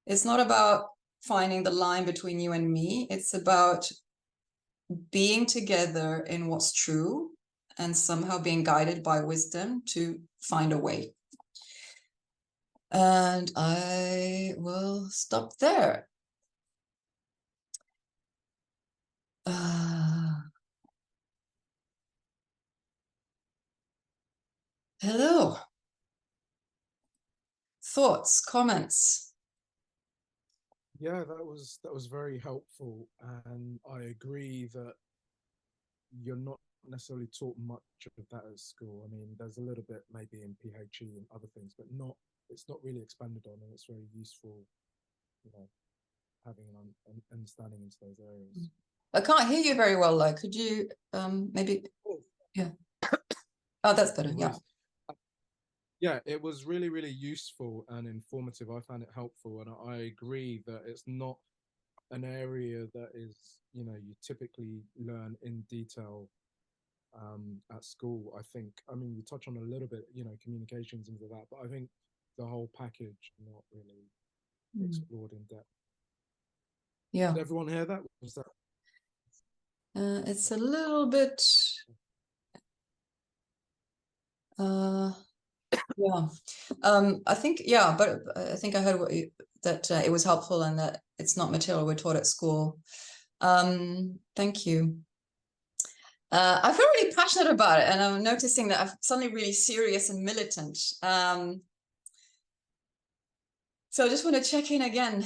It's not about finding the line between you and me. It's about being together in what's true and somehow being guided by wisdom to find a way. And I will stop there. Hello. Thoughts, comments? Yeah, that was very helpful, and I agree that you're not necessarily taught much of that at school. I mean, there's a little bit maybe in PHE and other things, but it's not really expanded on, and it's very useful, you know, having an understanding into those areas. I can't hear you very well, though. Could you maybe? Yeah. Oh, that's better. Yeah. Yeah, it was really, really useful and informative. I found it helpful, and I agree that it's not an area that is, you know, you typically learn in detail at school. I think, I mean, you touch on a little bit, you know, communications and things like that, but I think the whole package not really explored in depth. Yeah. Did everyone hear that? Was that? It's a little bit. Yeah, I think, yeah, but I think I heard that it was helpful and that it's not material we're taught at school. Thank you. I feel really passionate about it, and I'm noticing that I'm suddenly really serious and militant. So I just want to check in again,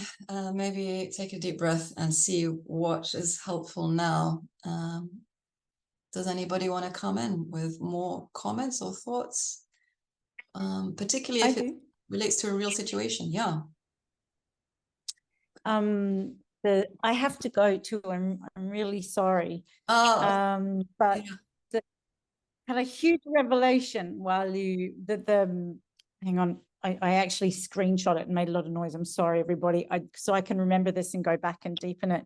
maybe take a deep breath and see what is helpful now. Does anybody want to come in with more comments or thoughts? Particularly if it relates to a real situation. Yeah. I have to go too. I'm really sorry. But had a huge revelation while hang on, I actually screenshot it and made a lot of noise. I'm sorry, everybody. So I can remember this and go back and deepen it.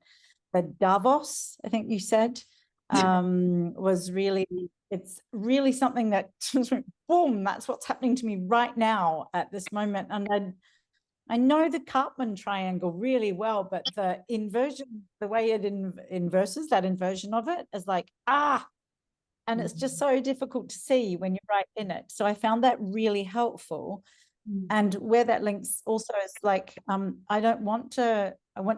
But Davos, I think you said, was really, it's really something that just went, boom, that's what's happening to me right now at this moment. And I know the Karpman triangle really well, but the inversion, the way it inverses, that inversion of it is like, and it's just so difficult to see when you're right in it. So I found that really helpful. And where that links also is like, I want to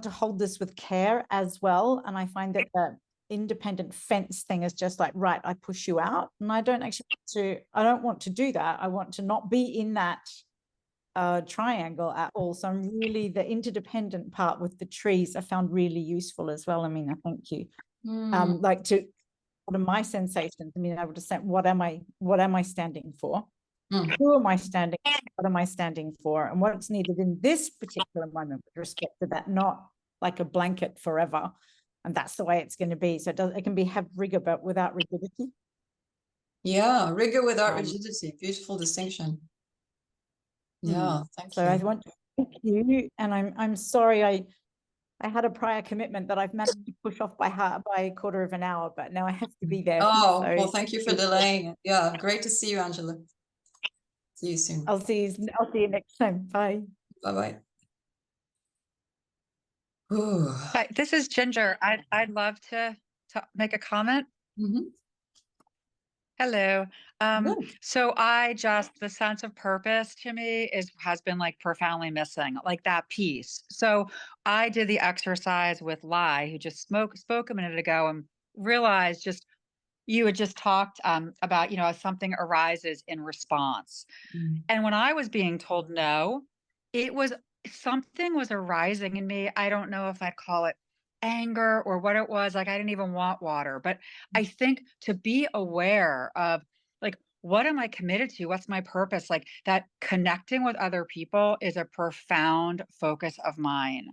hold this with care as well. And I find that the independent fence thing is just like, right, I push you out. And I don't want to do that. I want to not be in that triangle at all. So I'm really, the interdependent part with the trees I found really useful as well. I mean, I thank you. Like to, what are my sensations? I mean, able to say, what am I standing for? Who am I standing for? What am I standing for? And what's needed in this particular moment with respect to that, not like a blanket forever. And that's the way it's going to be. So it can have rigor, but without rigidity. Yeah, rigor without rigidity. Beautiful distinction. Yeah, thank you. So I want to thank you. And I'm sorry I had a prior commitment that I've managed to push off by a quarter of an hour, but now I have to be there. Oh, so well, thank you for delaying it. Yeah, great to see you, Angela. See you soon. I'll see you next time. Bye. Bye-bye. Hi, this is Ginger. I'd love to make a comment. Hello. So the sense of purpose to me has been like profoundly missing, like that piece. So I did the exercise with Lai, who just spoke a minute ago, and realized you had just talked about, as something arises in response. And when I was being told no, something was arising in me. I don't know if I'd call it anger or what it was. Like I didn't even want water, but I think to be aware of like, what am I committed to? What's my purpose? Like that connecting with other people is a profound focus of mine.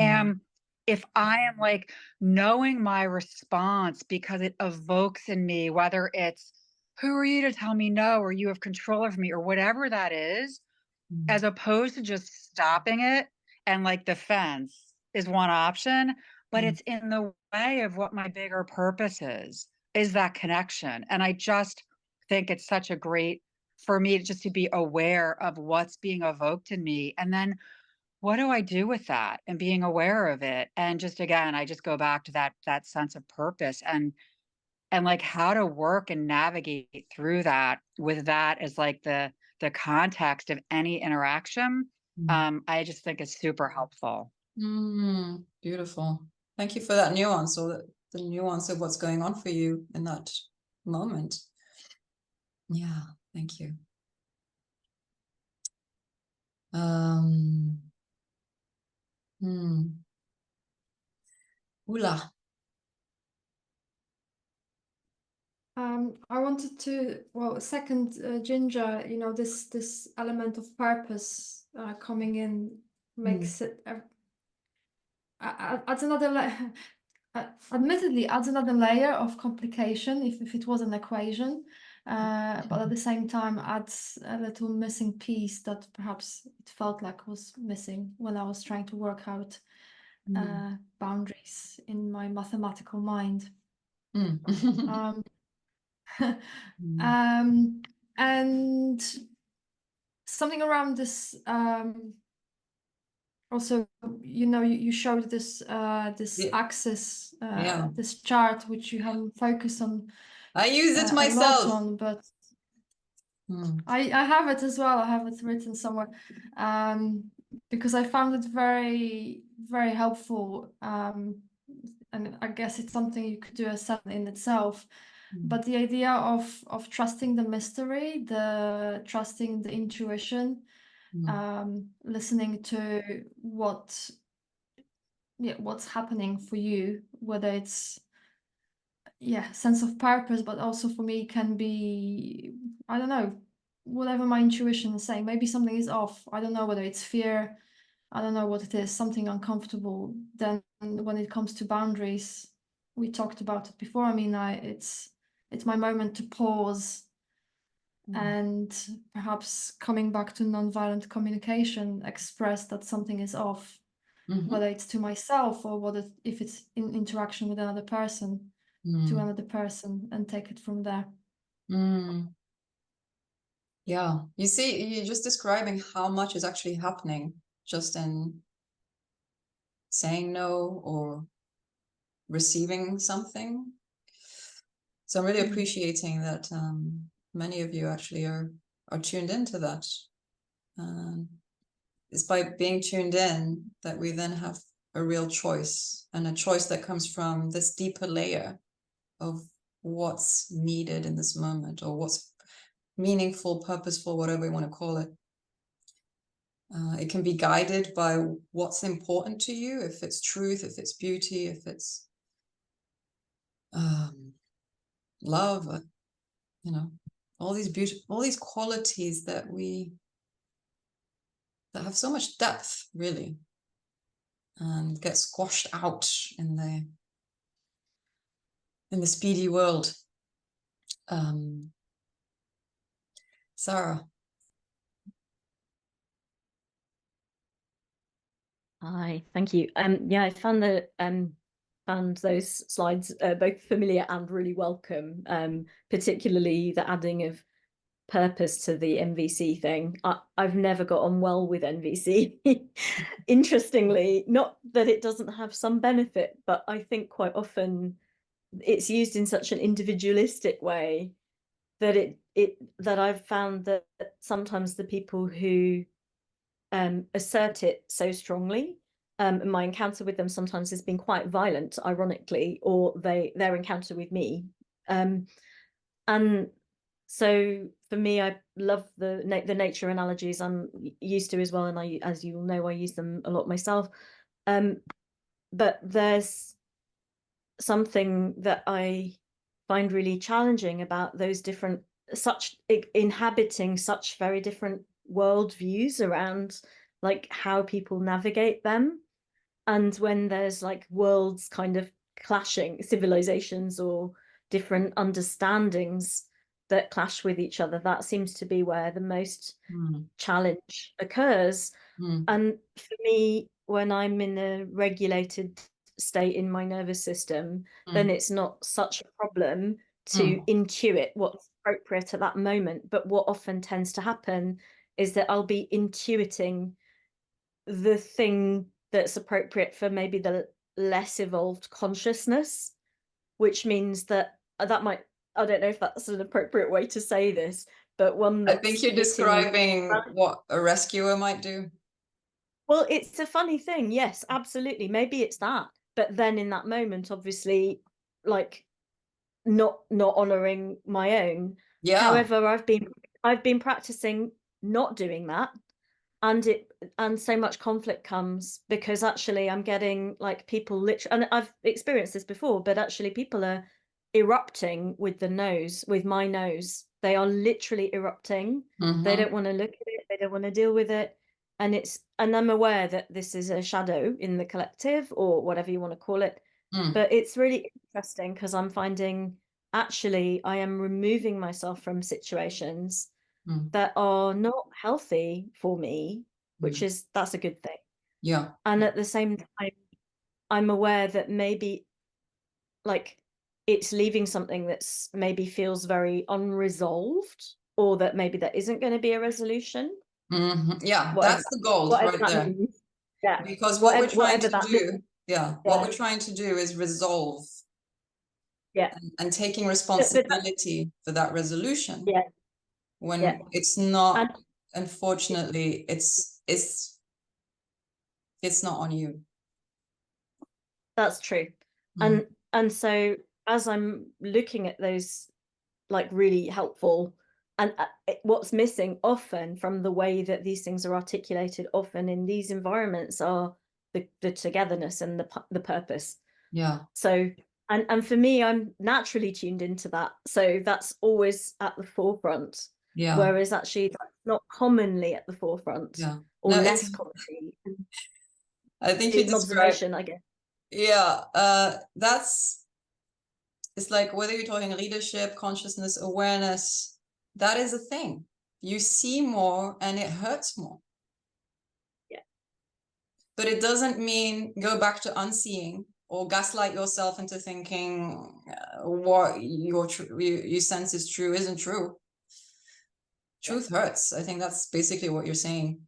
And if I am like knowing my response because it evokes in me, whether it's who are you to tell me no, or you have control over me, or whatever that is, as opposed to just stopping it, and like defense is one option, but it's in the way of what my bigger purpose is that connection. And I just think it's such a great, for me, just to be aware of what's being evoked in me. And then what do I do with that and being aware of it? And just, again, I just go back to that sense of purpose and like how to work and navigate through that with that as like the context of any interaction. I just think it's super helpful. Beautiful. Thank you for that nuance, or the nuance of what's going on for you in that moment. Yeah, thank you. Ula. I wanted to, second Ginger, this element of purpose coming in makes it adds another admittedly adds another layer of complication if it was an equation, but at the same time adds a little missing piece that perhaps it felt like was missing when I was trying to work out boundaries in my mathematical mind. And something around this also, you showed this axis, this chart, which you haven't focused on. I use it myself, but I have it as well. I have it written somewhere, because I found it very, very helpful. And I guess it's something you could do as in itself. But the idea of trusting the mystery, trusting the intuition, listening to what's happening for you, whether it's sense of purpose, but also for me can be, I don't know, whatever my intuition is saying. Maybe something is off. I don't know whether it's fear. I don't know what it is, something uncomfortable. Then when it comes to boundaries, we talked about it before. I mean, it's my moment to pause and perhaps coming back to nonviolent communication, express that something is off, whether it's to myself or if it's in interaction with another person, to another person, and take it from there. Yeah, you see, you're just describing how much is actually happening just in saying no or receiving something. So I'm really appreciating that many of you actually are tuned into that. It's by being tuned in that we then have a real choice, and a choice that comes from this deeper layer of what's needed in this moment, or what's meaningful, purposeful, whatever you want to call it. It can be guided by what's important to you, if it's truth, if it's beauty, if it's love, you know, all these qualities that have so much depth, really, and get squashed out in the speedy world. Sarah. Hi, thank you. Yeah, I found those slides both familiar and really welcome, particularly the adding of purpose to the NVC thing. I've never got on well with NVC. Interestingly, not that it doesn't have some benefit, but I think quite often it's used in such an individualistic way that that I've found that sometimes the people who assert it so strongly, my encounter with them sometimes has been quite violent, ironically, or their encounter with me, and so for me, I love the nature analogies I'm used to as well, and as you all know, I use them a lot myself. But there's something that I find really challenging about those different, inhabiting such very different worldviews around like how people navigate them, and when there's like worlds kind of clashing, civilizations or different understandings that clash with each other, that seems to be where the most challenge occurs. And for me, when I'm in a regulated state in my nervous system, then it's not such a problem to intuit what's appropriate at that moment. But what often tends to happen is that I'll be intuiting the thing that's appropriate for maybe the less evolved consciousness, which means that might, I don't know if that's an appropriate way to say this, but one that's I think you're describing what a rescuer might do. Well, it's a funny thing. Yes, absolutely. Maybe it's that. But then in that moment, obviously, like not honoring my own. Yeah. However, I've been practicing not doing that. And so much conflict comes because actually I'm getting like people literally, and I've experienced this before, but actually people are erupting with my nose. They are literally erupting. They don't want to look at it. They don't want to deal with it. And I'm aware that this is a shadow in the collective or whatever you want to call it. But it's really interesting because I'm finding actually I am removing myself from situations that are not healthy for me, that's a good thing. Yeah. And at the same time, I'm aware that maybe like it's leaving something that's maybe feels very unresolved, or that maybe there isn't going to be a resolution. Yeah, that's the goal right there. Means. Yeah. Because what we're trying to do, what we're Yeah. trying to do is resolve. Yeah. And taking responsibility for that resolution. Yeah. When it's not, unfortunately, it's not on you. That's true. And so as I'm looking at those like really helpful, and what's missing often from the way that these things are articulated often in these environments are the togetherness and the purpose. Yeah. So and for me, I'm naturally tuned into that, so that's always at the forefront. Yeah. Whereas actually that's not commonly at the forefront. Yeah. Or less commonly. I think you observation, I guess. Yeah, it's like whether you're talking leadership, consciousness, awareness, that is a thing. You see more and it hurts more. Yeah. But it doesn't mean go back to unseeing or gaslight yourself into thinking what you sense is true isn't true. Truth hurts. I think that's basically what you're saying.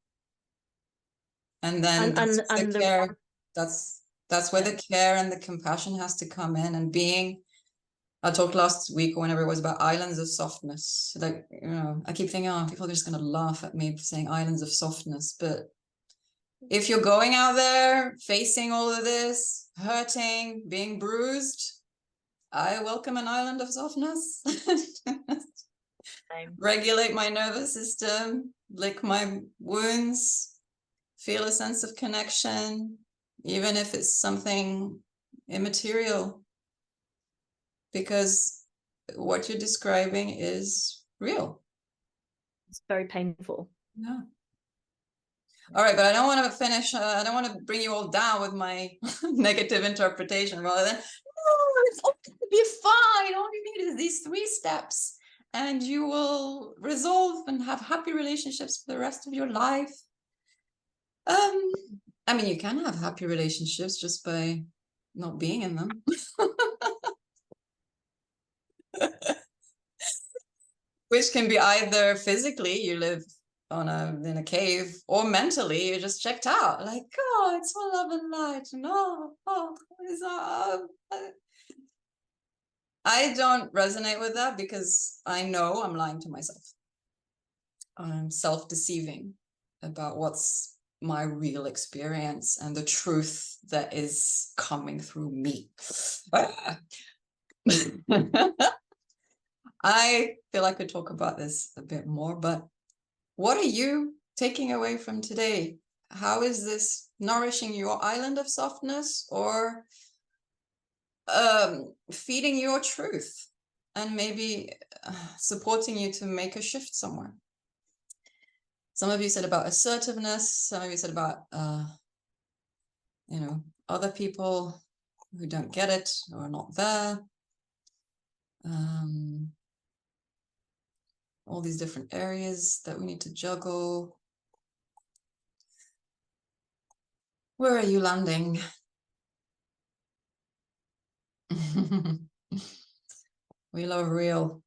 And then And the care, that's where the care and the compassion has to come in, and being, I talked last week or whenever it was about islands of softness. Like, you know, I keep thinking, oh, people are just going to laugh at me for saying islands of softness. But if you're going out there facing all of this, hurting, being bruised, I welcome an island of softness. Regulate my nervous system, lick my wounds, feel a sense of connection, even if it's something immaterial. Because what you're describing is real. It's very painful. Yeah. All right, but I don't want to finish. I don't want to bring you all down with my negative interpretation. Rather than, no, it's all going to be fine. All you need is these 3 steps, and you will resolve and have happy relationships for the rest of your life. I mean, you can have happy relationships just by not being in them. Which can be either physically, you live in a cave, or mentally, you're just checked out. Like, oh, it's all love and light. And I don't resonate with that because I know I'm lying to myself. I'm self-deceiving about what's my real experience and the truth that is coming through me. I feel I could talk about this a bit more, but what are you taking away from today? How is this nourishing your island of softness, or feeding your truth and maybe supporting you to make a shift somewhere? Some of you said about assertiveness. Some of you said about, you know, other people who don't get it or are not there. All these different areas that we need to juggle. Where are you landing? We love real.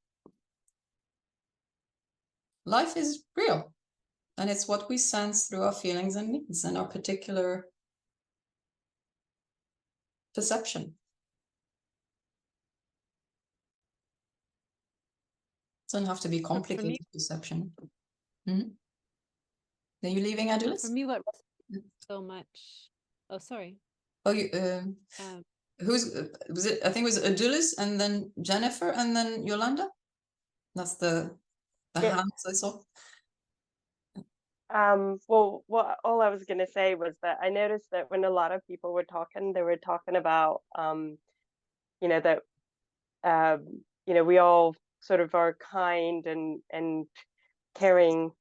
Life is real, and it's what we sense through our feelings and needs and our particular perception. It doesn't have to be complicated perception. Mm-hmm. Are you leaving, Adulis? For me, what so much? Oh, sorry. Oh, you. Who's was it? I think it was Adulis, and then Jennifer, and then Yolanda. That's the hands I saw. Well, what all I was going to say was that I noticed that when a lot of people were talking, they were talking about, you know, that, you know, we all sort of are kind and caring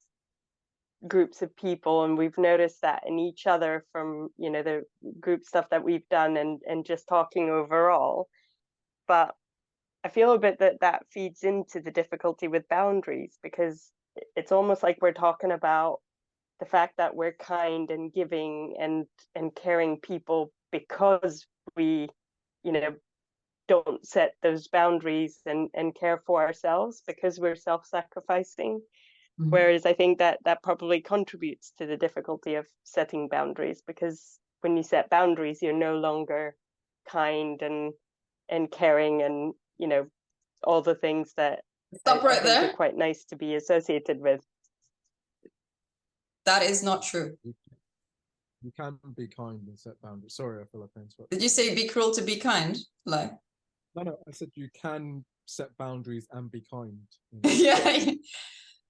groups of people, and we've noticed that in each other from, you know, the group stuff that we've done and just talking overall. But I feel a bit that feeds into the difficulty with boundaries, because it's almost like we're talking about the fact that we're kind and giving and caring people because we, you know, don't set those boundaries and care for ourselves because we're self-sacrificing. Mm-hmm. Whereas I think that probably contributes to the difficulty of setting boundaries, because when you set boundaries, you're no longer kind and caring and, you know, all the things that I think are quite nice to be associated with. That is not true. You can be kind and set boundaries. Sorry, I feel like I interrupted. Did you say be cruel to be kind? Like, no, I said you can set boundaries and be kind. You know? Yeah.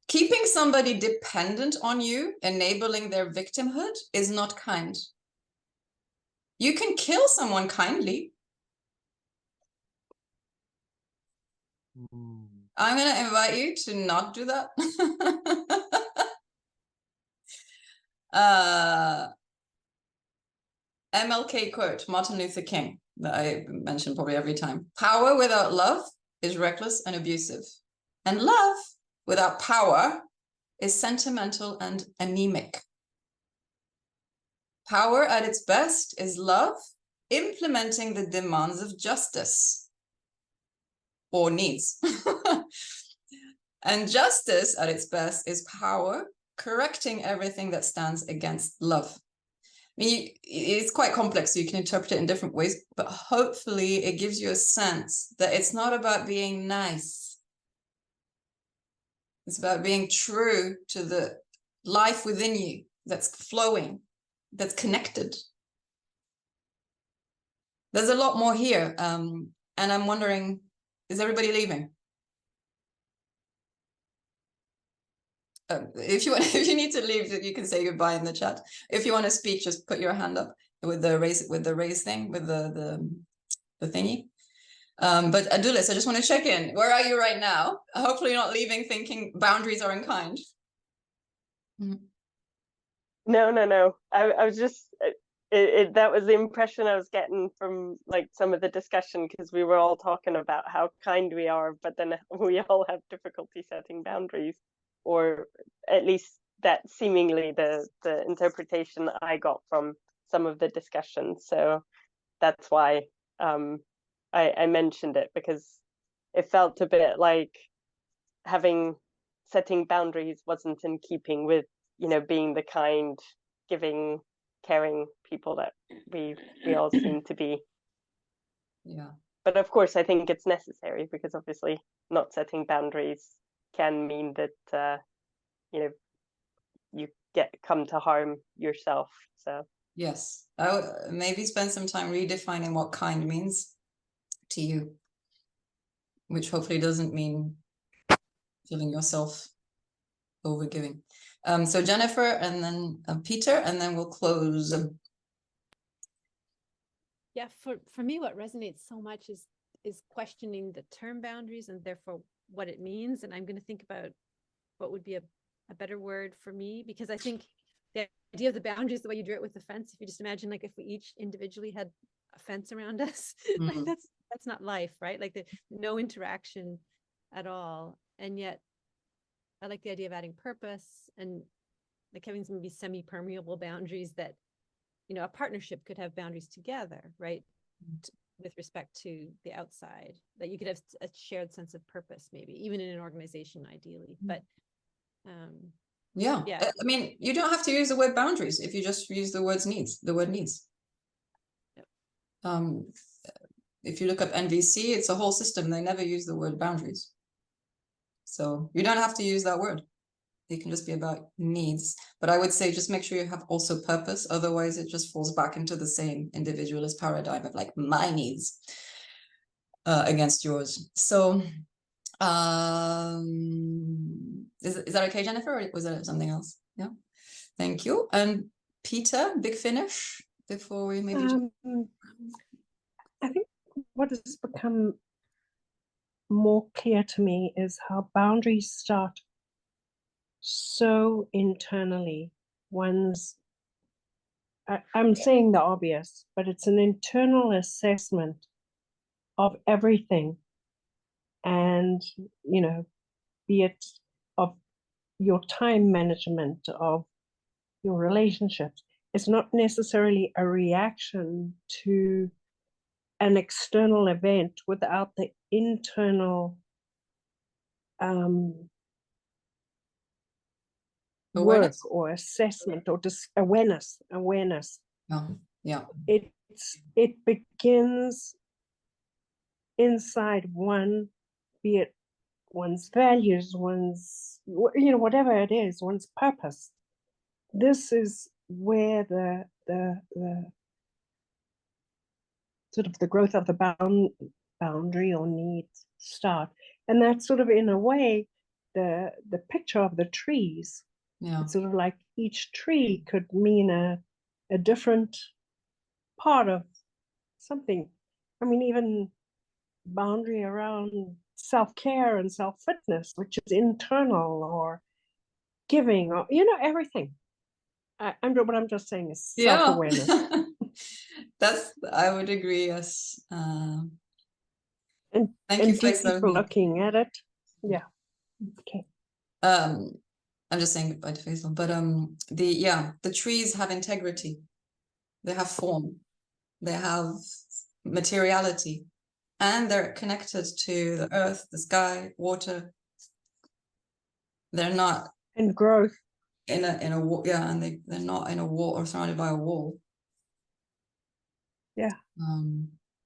Keeping somebody dependent on you, enabling their victimhood, is not kind. You can kill someone kindly. I'm going to invite you to not do that. MLK quote, Martin Luther King, that I mention probably every time. Power without love is reckless and abusive. And love without power is sentimental and anemic. Power at its best is love, implementing the demands of justice or needs. And justice at its best is power, correcting everything that stands against love. I mean, it's quite complex, so you can interpret it in different ways, but hopefully it gives you a sense that it's not about being nice. It's about being true to the life within you that's flowing, that's connected. There's a lot more here, and I'm wondering, is everybody leaving? If you need to leave, you can say goodbye in the chat. If you want to speak, just put your hand up with the raise thing, with the thingy. But Adulis, I just want to check in. Where are you right now? Hopefully you're not leaving thinking boundaries are unkind. No. I was just that was the impression I was getting from like some of the discussion, because we were all talking about how kind we are, but then we all have difficulty setting boundaries, or at least that seemingly the interpretation I got from some of the discussion. So that's why I mentioned it, because it felt a bit like setting boundaries wasn't in keeping with, you know, being the kind, giving, caring people that we all seem to be. Yeah. But of course, I think it's necessary, because obviously not setting boundaries can mean that you know, you come to harm yourself. So Yes, I would maybe spend some time redefining what kind means to you, which hopefully doesn't mean feeling yourself overgiving. So Jennifer, and then Peter, and then we'll close. Yeah, for me, what resonates so much is questioning the term boundaries and therefore what it means. And I'm going to think about what would be a better word for me, because I think the idea of the boundaries, the way you drew it with the fence, if you just imagine like if we each individually had a fence around us, like that's not life, right? Like no interaction at all. And yet I like the idea of adding purpose and like having some maybe semi-permeable boundaries that, you know, a partnership could have boundaries together, right? With respect to the outside, that you could have a shared sense of purpose, maybe even in an organization, ideally. But yeah, I mean, you don't have to use the word boundaries if you just use the word needs. Yep. If you look up NVC, it's a whole system. They never use the word boundaries. So you don't have to use that word. It can just be about needs. But I would say just make sure you have also purpose. Otherwise, it just falls back into the same individualist paradigm of like my needs against yours. So is that okay, Jennifer, or was there something else? Yeah, thank you. And Peter, big finish before we maybe I think what has become more clear to me is how boundaries start so internally. I'm saying the obvious, but it's an internal assessment of everything. And, you know, be it of your time management, of your relationships. It's not necessarily a reaction to an external event without the internal work or assessment or awareness. Yeah. It begins inside one, be it one's values, one's, you know, whatever it is, one's purpose. This is where the sort of the growth of the boundary or needs start. And that's sort of, in a way, the picture of the trees. Yeah. It's sort of like each tree could mean a different part of something. I mean, even boundary around self-care and self-fitness, which is internal, or giving, or, you know, everything. What I'm just saying is self-awareness. I would agree, yes. And thank you, deep looking at it. Yeah. Okay. I'm just saying goodbye to Faisal, but the trees have integrity. They have form. They have materiality, and they're connected to the earth, the sky, water. They're not And growth. in a wall, and they're not in a wall or surrounded by a wall. Yeah.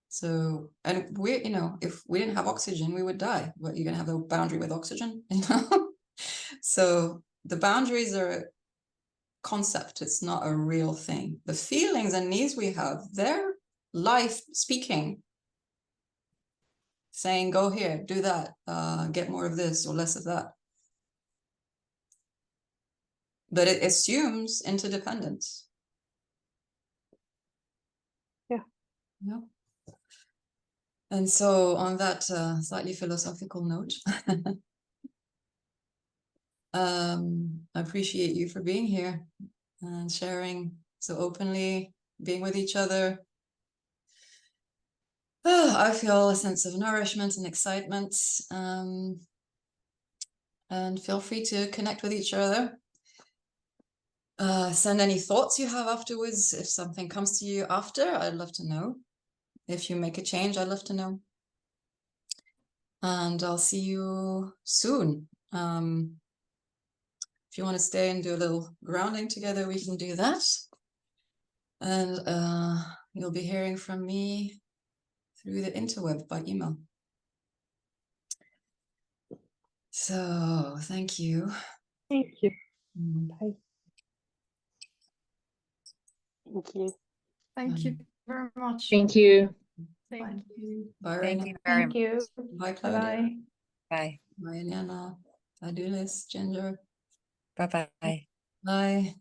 So, and we, if we didn't have oxygen, we would die. But you're gonna have a boundary with oxygen, So the boundaries are a concept. It's not a real thing. The feelings and needs we have, they're life speaking, saying, go here, do that, get more of this or less of that. But it assumes interdependence. Yeah. Yeah. And so on that slightly philosophical note, I appreciate you for being here and sharing so openly, being with each other. I feel a sense of nourishment and excitement. And feel free to connect with each other. Send any thoughts you have afterwards. If something comes to you after, I'd love to know. If you make a change, I'd love to know. And I'll see you soon. If you want to stay and do a little grounding together, we can do that. And you'll be hearing from me through the interweb by email. So thank you. Thank you. Thank Bye. you. Thank you very much. Thank you. Thank you. Bye, Thank Raina. you very Thank you. Bye, Claudia. Bye-bye. Bye. Bye, Liana. Bye, Dulis, Ginger. Bye-bye. Bye.